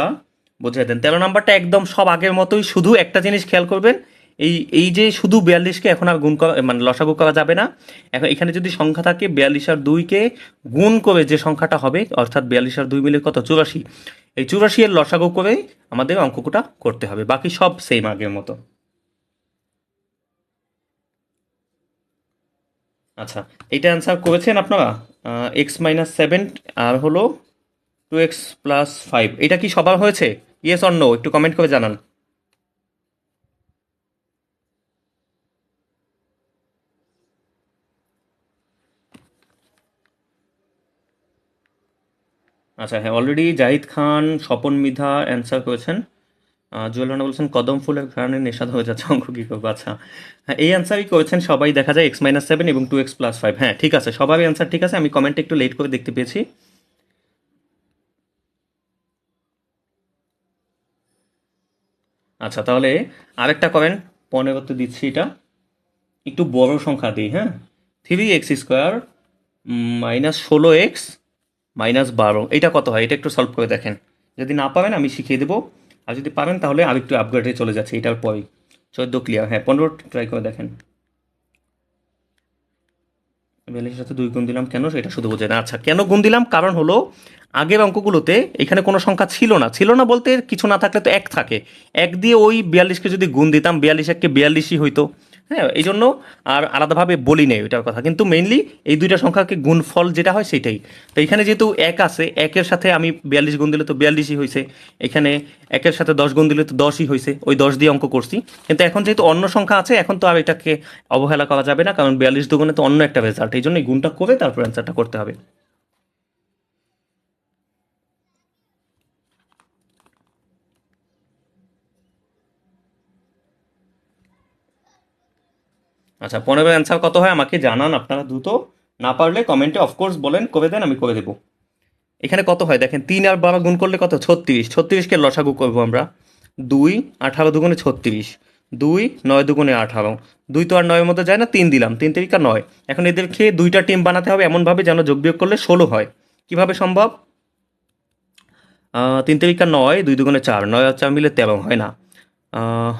বুঝিয়ে দেন। 13 নাম্বারটা একদম সব আগের মতোই, শুধু একটা জিনিস খেয়াল করবেন, এই এই যে শুধু 42কে এখন আর গুণ করা মানে লসাগু করা যাবে না। এখন এখানে যদি সংখ্যা থাকে 42 আর 2কে গুণ করে যে সংখ্যাটা হবে, অর্থাৎ 42 আর 2 মিলে কত, 84, এই 84 এর লসাগু করে আমাদের অঙ্কটা করতে হবে, বাকি সব সেম আগের মতো। আচ্ছা, এইটা অ্যান্সার করেছেন আপনারা? x-7 আর হলো 2x+5, এটা কি সবার হয়েছে? ইয়েস অর নো একটু কমেন্ট করে জানান। আচ্ছা হ্যাঁ, অলরেডি জাহিদ খান, স্বপন মৃধা অ্যান্সার করেছেন। জুয়েল রানা বলছেন কদম ফুলের ঘ্রাণে নেশাদ হয়ে যাচ্ছে, অঙ্ক কী করবো? আচ্ছা হ্যাঁ, এই অ্যান্সারই করেছেন সবাই, দেখা যায় x-7 এবং 2x+5। হ্যাঁ ঠিক আছে, সবারই অ্যান্সার ঠিক আছে, আমি কমেন্টে একটু লেট করে দেখতে পেয়েছি। আচ্ছা তাহলে আরেকটা করেন, 15তে দিচ্ছি, এটা একটু বড় সংখ্যা দিই, হ্যাঁ। 3x² -16x -12, এটা কত হয়? এটা একটু সলভ করে দেখেন, যদি না পারেন আমি শিখিয়ে দেবো, আর যদি পারেন তাহলে আরেকটু আপগ্রেডে চলে যাচ্ছে এটার পরেই। 14 ক্লিয়ার, হ্যাঁ 15 ট্রাই করে দেখেন। 42-এর সাথে 2 গুণ দিলাম কেন, সেটা শুধু বোঝে না। আচ্ছা কেন গুণ দিলাম, কারণ হলো আগের অঙ্কগুলোতে এখানে কোনো সংখ্যা ছিল না, ছিল না বলতে কিছু না থাকলে তো এক থাকে, এক দিয়ে ওই 42কে যদি গুণ দিতাম 42 42ই হইতো, হ্যাঁ এই জন্য আর আলাদাভাবে বলি নেই ওইটার কথা, কিন্তু মেইনলি এই দুইটা সংখ্যাকে গুণফল যেটা হয় সেটাই। তো এখানে যেহেতু এক আছে, একের সাথে আমি 42 গুণ দিলে তো 42ই হয়েছে, এখানে একের সাথে 10 গুণ দিলে তো 10ই হয়েছে, ওই 10 দিয়ে অঙ্ক করছি। কিন্তু এখন যেহেতু অন্য সংখ্যা আছে, এখন তো আর এটাকে অবহেলা করা যাবে না, কারণ 42 দুগুণে তো অন্য একটা রেজাল্ট, এই জন্য এই গুণটা করে তারপর অ্যান্সারটা করতে হবে। আচ্ছা 15 অ্যান্সার কত হয় আমাকে জানান আপনারা দ্রুত, না পারলে কমেন্টে অফকোর্স বলেন, করে দেন, আমি করে দেবো। এখানে কত হয় দেখেন, 3 আর 12 গুণ করলে কত, 36, 36কে লসাগু করবো আমরা, 2 18 দুগুণে 36, 2 9 দুগুণে 18, 2 তো আর 9-এর মধ্যে যায় না, 3 দিলাম, 3 তিরিকা 9। এখন এদেরকে দুইটা টিম বানাতে হবে এমনভাবে যেন যোগ বিয়োগ করলে 16 হয়। কিভাবে সম্ভব? 3 তিরিকা 9, 2 দুগুণে 4, 9 আর 4 মিলে 13 হয় না। আহ,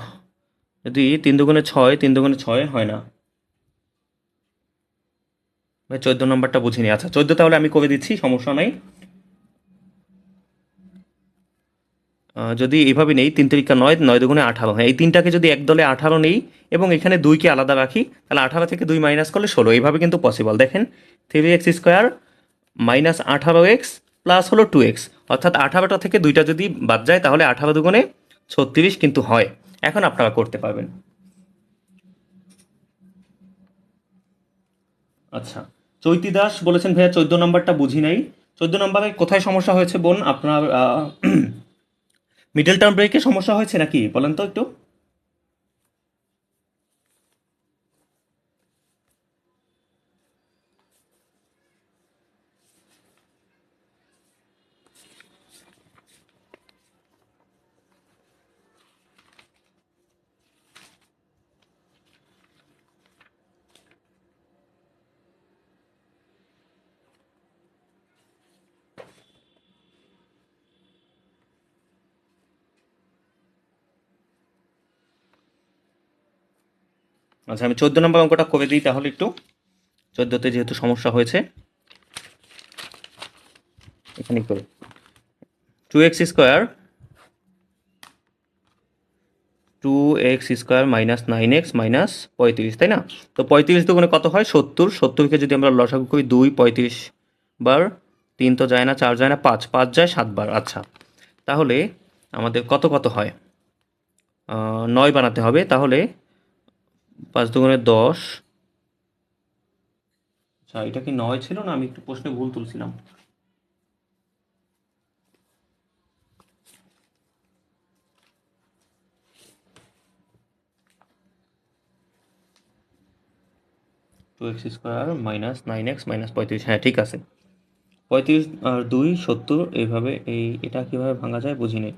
যদি 3 দুগুণে 6, 3 দুগুণে 6 হয় না। ভাই 14 নম্বরটা বুঝিনি। আচ্ছা 14 তাহলে আমি করে দিচ্ছি, সমস্যা নাই। যদি এইভাবে নেই, 3 তিরিকা 9, 9 দুগুণে 18, হ্যাঁ এই তিনটাকে যদি এক দলে 18 নেই এবং এখানে 2কে আলাদা রাখি, তাহলে 18 থেকে 2 মাইনাস করলে 16, এইভাবে কিন্তু পসিবল। দেখেন 3x² -18x প্লাস হলো 2x, অর্থাৎ 18টা থেকে 2টা যদি বাদ যায় তাহলে 18 দুগুণে 36 কিন্তু হয়। এখন আপনারা করতে পারবেন। আচ্ছা চৈতি দাস বলেছেন ভাইয়া 14 নম্বরটা বুঝি নাই, 14 নম্বরে কোথায় সমস্যা হয়েছে বোন আপনার? মিডল টার্ম ব্রেকে সমস্যা হয়েছে নাকি বলেন তো একটু। আচ্ছা, আমি 14 নম্বর অঙ্কটা করে দিই তাহলে একটু। 14তে যেহেতু সমস্যা হয়েছে, এখানে করে 2x² 2x² minus 9x minus 35, তাই না? তো 35 দুগুণে কত হয়? 70। 70কে যদি আমরা লসাগু করি 2 35 বার, 3 তো যায় না, 4 যায় না, 5 5 যায় 7 বার। আচ্ছা, তাহলে আমাদের কত কত হয়? 9 বানাতে হবে। তাহলে 5 দুগুণে 10। আচ্ছা, এটা কি 9 ছিল না? আমি একটু প্রশ্নে ভুল তুলছিলাম। Two X square minus 9x minus 35, হ্যাঁ ঠিক আছে। 35 আর 2 70, এইভাবে এটা কিভাবে ভাঙা যায় বুঝিনি।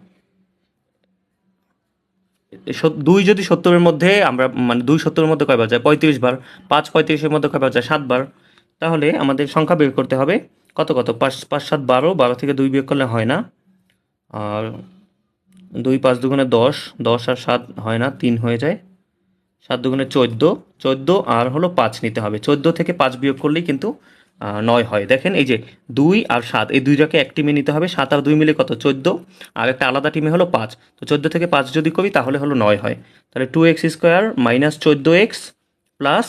2 যদি 70-এর মধ্যে আমরা মানে 2 70-এর মধ্যে কয়বার যায়? 35 বার। 5 35-এর মধ্যে কয়বার যায়? 7 বার। তাহলে আমাদের সংখ্যা বের করতে হবে কত কত? 5 5 7 12, 12 থেকে 2 বিয়োগ করলে হয় না। আর 2 5 দুগুণে 10, 10 আর 7 হয় না, 3 হয়ে যায়। 7 দুগুণে 14, 14 আর হলো 5 নিতে হবে। 14 থেকে 5 বিয়োগ করলেই কিন্তু 9 হয়। দেখেন এই যে 2 আর 7, এই দুইটাকে এক টিমে নিতে হবে। 7 আর 2 মিলে কত? 14। আর একটা আলাদা টিমে হলো 5। তো 14 থেকে 5 যদি করি তাহলে হলো 9 হয়। তাহলে 2x² minus 14x plus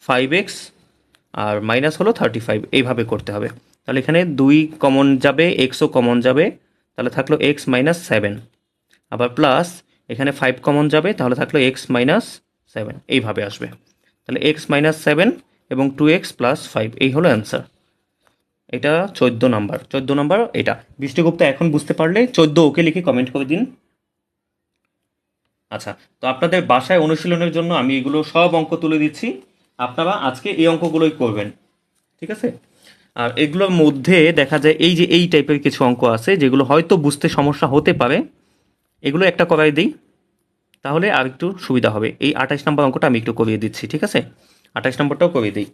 5x আর মাইনাস হলো 35, এইভাবে করতে হবে। তাহলে এখানে 2 কমন যাবে, এক্সও কমন যাবে, তাহলে থাকলো x মাইনাস 7। আবার প্লাস এখানে 5 কমন যাবে, তাহলে থাকলো x মাইনাস 7, এইভাবে আসবে। তাহলে x মাইনাস 7 এবং 2x প্লাস 5, এই হলো অ্যান্সার। এটা 14 নাম্বার। 14 নাম্বার এটা। বৃষ্টিগুপ্ত এখন বুঝতে পারলে 14 ওকে লিখে কমেন্ট করে দিন। আচ্ছা, তো আপনাদের বাসায় অনুশীলনের জন্য আমি এগুলো সব অঙ্ক তুলে দিচ্ছি, আপনারা আজকে এই অঙ্কগুলোই করবেন, ঠিক আছে? আর এগুলোর মধ্যে দেখা যায় এই যে এই টাইপের কিছু অঙ্ক আছে যেগুলো হয়তো বুঝতে সমস্যা হতে পারে, এগুলো একটা করাই দিই, তাহলে আর একটু সুবিধা হবে। এই 28 নম্বর অঙ্কটা আমি একটু করিয়ে দিচ্ছি, ঠিক আছে? 28 নম্বরটাও করিয়ে দিই।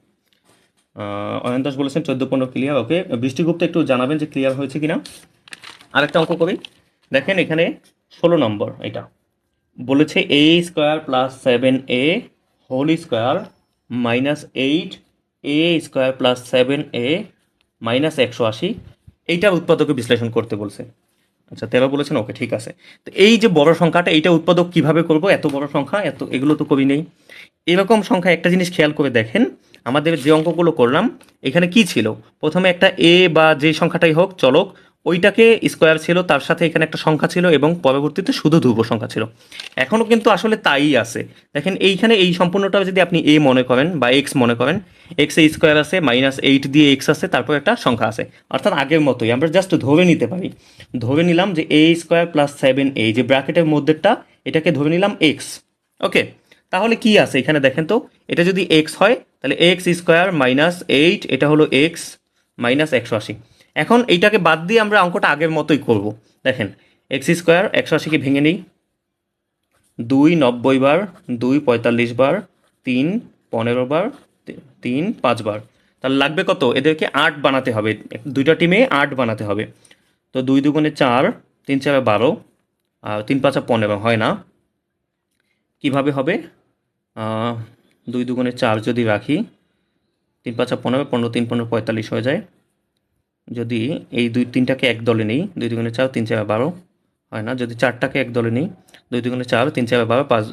অয়ন দাস বলেছেন 14-15 ক্লিয়ার। ওকে, বৃষ্টিগুপ্ত একটু জানাবেন যে ক্লিয়ার হয়েছে কিনা। আরেকটা অঙ্ক করি। দেখেন এখানে 16 নম্বর, এটা বলেছে a² plus 7a whole square minus 8a² plus 7a minus 180, এইটার উৎপাদকে বিশ্লেষণ করতে বলছে। আচ্ছা, 13 বলেছেন, ওকে ঠিক আছে। তো এই যে বড় সংখ্যাটা, এইটা উৎপাদক কিভাবে করব? এত বড় সংখ্যা, এগুলো তো করি নেই। এরকম সংখ্যা একটা জিনিস খেয়াল করে দেখেন, আমাদের যে অঙ্কগুলো করলাম এখানে কি ছিল? প্রথমে একটা এ বা যে সংখ্যাটাই হোক চলক, ওইটাকে স্কোয়ার ছিল, তার সাথে এখানে একটা সংখ্যা ছিল এবং পরবর্তীতে শুধু ধ্রুব সংখ্যা ছিল। এখনও কিন্তু আসলে তাই আছে। দেখেন এইখানে এই সম্পূর্ণটা যদি আপনি এ মনে করেন বা এক্স মনে করেন, এক্স এ স্কোয়ার আছে, মাইনাস 8 দিয়ে এক্স আছে, তারপর একটা সংখ্যা আছে, অর্থাৎ আগের মতোই আমরা জাস্ট ধরে নিতে পারি। ধরে নিলাম যে a² প্লাস 7a, যে ব্র্যাকেটের মধ্যেটা, এটাকে ধরে নিলাম এক্স। ওকে, তাহলে কি আছে এখানে দেখেন তো, এটা যদি এক্স হয় তাহলে x² মাইনাস 8, এটা হলো এক্স মাইনাস 180। এখন এইটাকে বাদ দিয়ে আমরা অঙ্কটা আগের মতোই করব। দেখেন x² 180কে ভেঙে নিই, 2 90 বার, 2 45 বার, 3 15 বার, 3 5 বার। তাহলে লাগবে কত? এদেরকে 8 বানাতে হবে, দুইটা টিমে 8 বানাতে হবে। তো 2 দুগুণে 4, 3 4 12, আর 3 5 15 হয় না। কিভাবে হবে? 2 দুগুণে 4 যদি রাখি, 3 5 15, 15 3 15 45 হয়ে যায়। যদি এই 2 3টাকে এক দলে নেই, 2 দুগুণে 4, 3 4 12 হয় না। যদি 4টাকে এক দলে নেই, 2 দুগুণে 4, 3 4 12, 5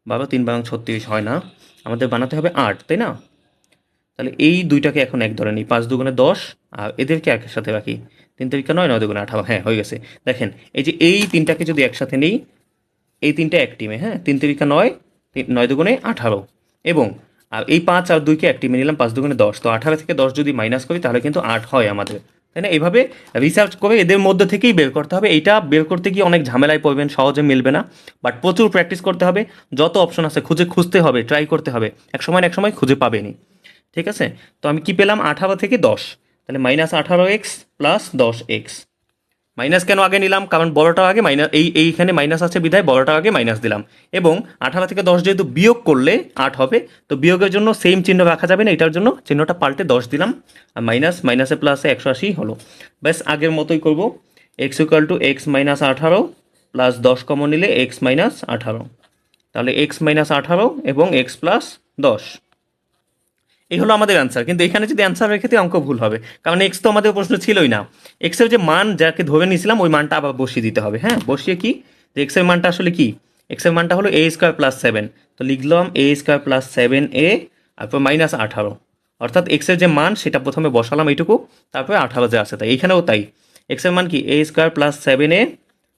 12, 3 12 36 হয় না। আমাদের বানাতে হবে 8, তাই না? তাহলে এই দুইটাকে এখন এক দলে নিই, 5 দুগুণে 10, আর এদেরকে একসাথে সাথে রাখি, 3 তারিখে 9, 9 দুগুণে 18, হ্যাঁ হয়ে গেছে। দেখেন এই যে এই তিনটাকে যদি একসাথে নেই, এই তিনটা এক টিমে, হ্যাঁ 3 তারিখে 9, 9 দুগুণে 18, এবং আর এই 5 আর 2কে এক টিমে নিলাম, 5 দুগুণে 10, তো 18 থেকে 10 যদি মাইনাস করি তাহলে কিন্তু 8 হয় আমাদের, তাই না? এইভাবে রিসার্চ করে এদের মধ্যে থেকেই বের করতে হবে। এইটা বের করতে গিয়ে অনেক ঝামেলায় পড়বেন, সহজে মিলবে না, বাট প্রচুর প্র্যাকটিস করতে হবে। যত অপশন আছে খুঁজতে হবে, ট্রাই করতে হবে, এক সময় না এক সময় খুঁজে পাবেনি, ঠিক আছে? তো আমি কি পেলাম? 18 থেকে 10, তাহলে minus 18x plus 10x। Minus কেন আগে নিলাম? কারণ বড়টা আগে মাইনাস, এইখানে মাইনাস আছে বিধায় বড়টা আগে মাইনাস দিলাম। এবং 18 থেকে 10 যেহেতু বিয়োগ করলে 8 হবে, তো বিয়োগের জন্য সেম চিহ্ন রাখা যাবে না, এটার জন্য চিহ্নটা পাল্টে 10 দিলাম, আর মাইনাস মাইনাসে প্লাসে 180 হলো। ব্যাস আগের মতোই করব। x = x minus 18 plus 10 common নিলে x মাইনাস 18, তাহলে এক্স মাইনাস 18 এবং এক্স প্লাস 10, এই হলো আমাদের অ্যান্সার। কিন্তু এখানে যদি অ্যান্সার রেখে দিই অঙ্ক ভুল হবে, কারণ এক্স তো আমাদের প্রশ্ন ছিলই না। এক্সের যে মান যাকে ধরে নিয়েছিলাম ওই মানটা আবার বসিয়ে দিতে হবে। হ্যাঁ, বসিয়ে কি, যে এক্সের মানটা আসলে কি, এক্সের মানটা হলো এ স্কোয়ার প্লাস 7, তো লিখলাম এ স্কোয়ার প্লাস 7a, তারপর মাইনাস 18, অর্থাৎ এক্সের যে মান সেটা প্রথমে বসালাম এইটুকু, তারপরে 18 যে আছে তাই, এইখানেও তাই, এক্সের মান কি এ স্কোয়ার প্লাস 7a,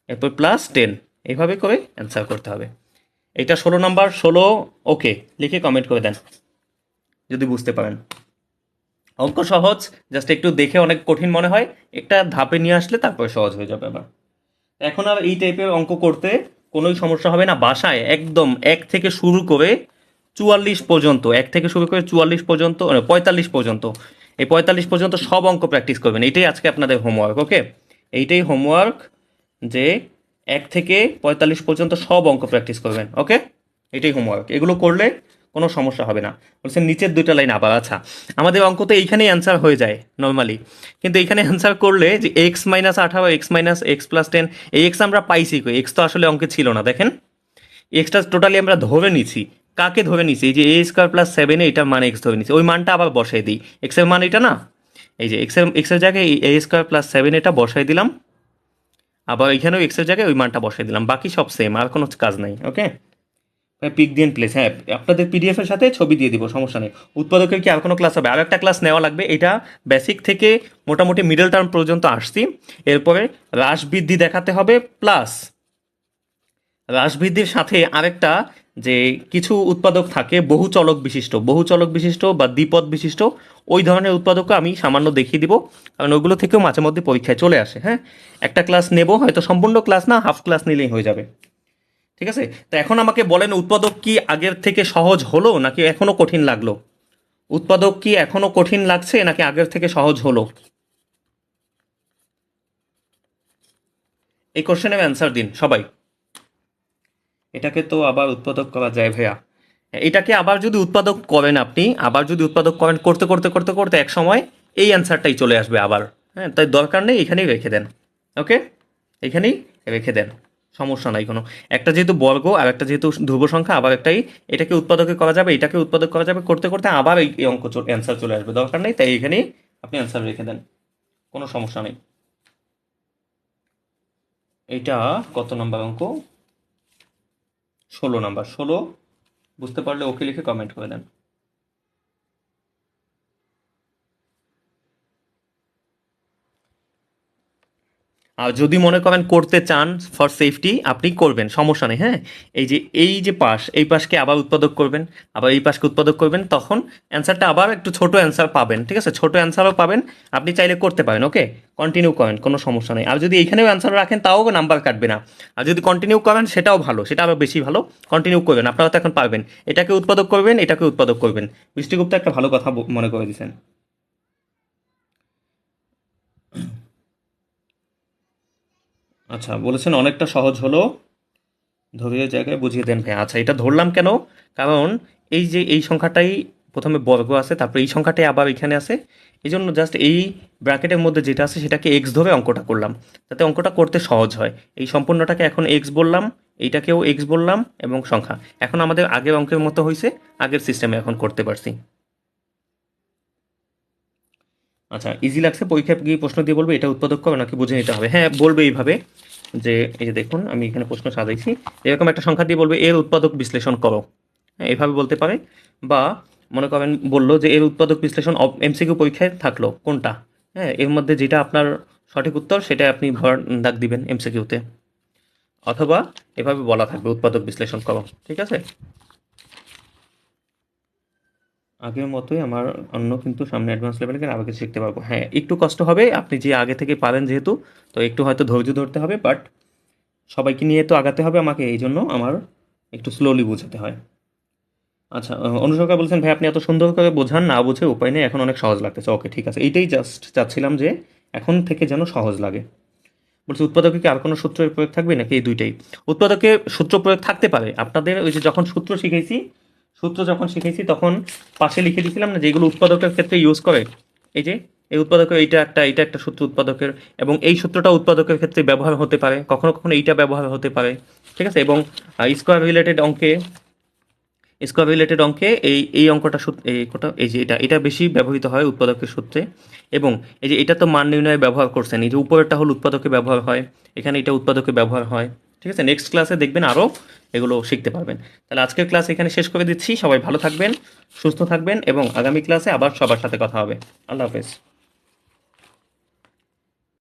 এরপর প্লাস 10, এইভাবে করে অ্যান্সার করতে হবে। এটা 16 নাম্বার। 16 ওকে লিখে কমেন্ট করে দেন যদি বুঝতে পারেন। অঙ্ক সহজ, জাস্ট একটু দেখে অনেক কঠিন মনে হয়, একটা ধাপে নিয়ে আসলে তারপরে সহজ হয়ে যাবে। আবার এখন আর এই টাইপের অঙ্ক করতে কোনোই সমস্যা হবে না। বাসায় একদম 1 থেকে শুরু করে 44 পর্যন্ত, 1 থেকে শুরু করে 44 পর্যন্ত, 45 পর্যন্ত, এই 45 পর্যন্ত সব অঙ্ক প্র্যাকটিস করবেন। এইটাই আজকে আপনাদের হোমওয়ার্ক। ওকে, এইটাই হোমওয়ার্ক, যে 1 থেকে 45 পর্যন্ত সব অঙ্ক প্র্যাকটিস করবেন। ওকে, এটাই হোমওয়ার্ক। এগুলো করলে কোনো সমস্যা হবে না। বলছেন নিচের 2টা লাইন আবার, আচ্ছা আমাদের অঙ্ক তো এইখানেই অ্যান্সার হয়ে যায় নর্মালি, কিন্তু এইখানে অ্যান্সার করলে যে x minus 18, x minus x plus 10, এই এক্স আমরা পাইছি কই? এক্স তো আসলে অঙ্কে ছিল না। দেখেন এক্সটা টোটালি আমরা ধরে নিছি। কাকে ধরে নিছি? এই যে এ স্কোয়ার প্লাস 7, এটার মান এক্স ধরে নিছি, ওই মানটা আবার বসাই দিই। এক্সের মান এটা না, এই যে এক্সের জায়গায় এ স্কোয়ার প্লাস 7 এটা বসাই দিলাম, আবার এখানেও এক্সের জায়গায় ওই মানটা বসাই দিলাম, বাকি সব সেম, আর কোনো কাজ নাই। ওকে, পিক দিন প্লেস, হ্যাঁ আপনাদের পিডিএফ এর সাথে ছবি দিয়ে দিব, সমস্যা নেই। উৎপাদকের কি আর কোনো ক্লাস হবে? আর একটা ক্লাস নেওয়া লাগবে। এটা বেসিক থেকে মোটামুটি মিডল টার্ম পর্যন্ত আসছি, এরপরে হ্রাস বৃদ্ধি দেখাতে হবে, প্লাস হ্রাস বৃদ্ধির সাথে আরেকটা, যে কিছু উৎপাদক থাকে বহুচলক বিশিষ্ট বা দ্বিপদ বিশিষ্ট, ওই ধরনের উৎপাদকও আমি সামান্য দেখিয়ে দিব, কারণ ওগুলো থেকেও মাঝে মধ্যে পরীক্ষায় চলে আসে। হ্যাঁ, একটা ক্লাস নেব, হয়তো সম্পূর্ণ ক্লাস না, হাফ ক্লাস নিলেই হয়ে যাবে। ঠিক আছে, তো এখন আমাকে বলেন উৎপাদক কি আগের থেকে সহজ হলো নাকি এখনো কঠিন লাগলো? উৎপাদক কি এখনো কঠিন লাগছে নাকি আগের থেকে সহজ হলো? এই কোশ্চেনের অ্যান্সার দিন সবাই। এটাকে তো আবার উৎপাদক করা যায় ভাইয়া। এটাকে আবার যদি উৎপাদক করেন আপনি, আবার যদি উৎপাদক করেন, করতে করতে করতে করতে এক সময় এই অ্যান্সারটাই চলে আসবে আবার। হ্যাঁ, তাই দরকার নেই, এখানেই রেখে দেন। ওকে, এখানেই রেখে দেন, সমস্যা নাই কোনো। একটা যেহেতু বর্গ আর একটা যেহেতু ধ্রুব সংখ্যা, আবার একটাই, এটাকে উৎপাদকে করা যাবে, এটাকে উৎপাদক করা যাবে, করতে করতে আবার এই অঙ্ক অ্যান্সার চলে আসবে, দরকার নেই, তাই এখানেই আপনি অ্যান্সার রেখে দেন, কোনো সমস্যা নেই। এইটা কত নাম্বার অঙ্ক? 16 নাম্বার। 16 বুঝতে পারলে ওকে লিখে কমেন্ট করে দেন। আর যদি মনে করেন করতে চান ফর সেফটি, আপনি করবেন, সমস্যা নেই। হ্যাঁ, এই যে পাশ, এই পাশকে আবার উৎপাদক করবেন, আবার এই পাশকে উৎপাদক করবেন, তখন অ্যান্সারটা আবার একটু ছোট অ্যান্সার পাবেন। ঠিক আছে, ছোট অ্যান্সারও পাবেন, আপনি চাইলে করতে পারেন। ওকে, কন্টিনিউ করেন, কোনো সমস্যা নেই। আর যদি এইখানেও অ্যান্সার রাখেন তাও নাম্বার কাটবে না। আর যদি কন্টিনিউ করেন সেটাও ভালো, সেটা আরও বেশি ভালো। কন্টিনিউ করবেন, আপনারা তো এখন পারবেন। এটাকে উৎপাদক করবেন, এটাকে উৎপাদক করবেন। বৃষ্টিগুপ্ত একটা ভালো কথা মনে করে দিয়েছেন। আচ্ছা, বলেছেন অনেকটা সহজ হলো, ধরিয়ে জায়গায় বুঝিয়ে দেন ভাই। আচ্ছা, এটা ধরলাম কেন? কারণ এই যে এই সংখ্যাটাই প্রথমে বর্গ আছে, তারপরে এই সংখ্যাটাই আবার এখানে আছে, এই জন্য জাস্ট এই ব্র্যাকেটের মধ্যে যেটা আছে সেটাকে এক্স ধরে অঙ্কটা করলাম, যাতে অঙ্কটা করতে সহজ হয়। এই সম্পূর্ণটাকে এখন এক্স বললাম, এইটাকেও এক্স বললাম, এবং সংখ্যা এখন আমাদের আগের অঙ্কের মতো হয়েছে, আগের সিস্টেমে এখন করতে পারছি। আচ্ছা, ইজি লাগছে? পরীক্ষায় গিয়ে প্রশ্ন দিয়ে বলবে এটা উৎপাদক হবে নাকি বুঝে নিতে হবে। হ্যাঁ, বলবে এইভাবে, যে এই যে দেখুন আমি এখানে প্রশ্ন সাজাইছি, এরকম একটা সংখ্যা দিয়ে বলবে এর উৎপাদক বিশ্লেষণ করো। হ্যাঁ, এইভাবে বলতে পারে। বা মনে করেন বললো যে এর উৎপাদক বিশ্লেষণ এমসিকিউ পরীক্ষায় থাকলো কোনটা, হ্যাঁ এর মধ্যে যেটা আপনার সঠিক উত্তর সেটা আপনি ভর দাগ দিবেন এমসিকিউতে, অথবা এভাবে বলা থাকবে উৎপাদক বিশ্লেষণ করো। ঠিক আছে, আগের মতোই আমার অন্য, কিন্তু সামনে অ্যাডভান্স লেভেলে গেলে আবার কিছু শিখতে পারবো। হ্যাঁ, একটু কষ্ট হবে, আপনি যে আগে থেকে পারেন যেহেতু, তো একটু হয়তো ধৈর্য ধরতে হবে, বাট সবাইকে নিয়ে তো আগাতে হবে আমাকে, এই জন্য আমার একটু স্লোলি বোঝাতে হয়। আচ্ছা, অনুসরকা বলছেন ভাই আপনি এত সুন্দর করে বোঝান, না বুঝে উপায় নেই, এখন অনেক সহজ লাগতেছে। ওকে ঠিক আছে, এইটাই জাস্ট চাচ্ছিলাম যে এখন থেকে যেন সহজ লাগে। বলছি উৎপাদকে কি আর কোনো সূত্রের প্রয়োগ থাকবে নাকি এই দুইটাই? উৎপাদকে সূত্র প্রয়োগ থাকতে পারে আপনাদের, ওই যে যখন সূত্র যখন শিখেছি তখন পাশে লিখে দিয়েছিলাম না, যেগুলো উৎপাদকের ক্ষেত্রে ইউজ করে, এই যে এই উৎপাদকের এটা একটা সূত্র উৎপাদকের, এবং এই সূত্রটা উৎপাদকের ক্ষেত্রে ব্যবহার হতে পারে, কখনো কখনো এইটা ব্যবহার হতে পারে, ঠিক আছে। এবং স্কোয়ার রিলেটেড অঙ্কে এই অঙ্কটা এই যে এটা বেশি ব্যবহৃত হয় উৎপাদকের সূত্রে। এবং এই যে এটা তো মান নির্ণয়ে ব্যবহার করছেন, এই যে উপরেরটা হলো উৎপাদকে ব্যবহার হয়, এখানে এটা উৎপাদকে ব্যবহার হয়, ঠিক আছে। নেক্সট ক্লাসে দেখবেন আরও এগুলো শিখতে পারবেন। তাহলে আজকের ক্লাস এখানে শেষ করে দিচ্ছি। সবাই ভালো থাকবেন, সুস্থ থাকবেন, এবং আগামী ক্লাসে আবার সবার সাথে কথা হবে। আল্লাহ হাফেজ।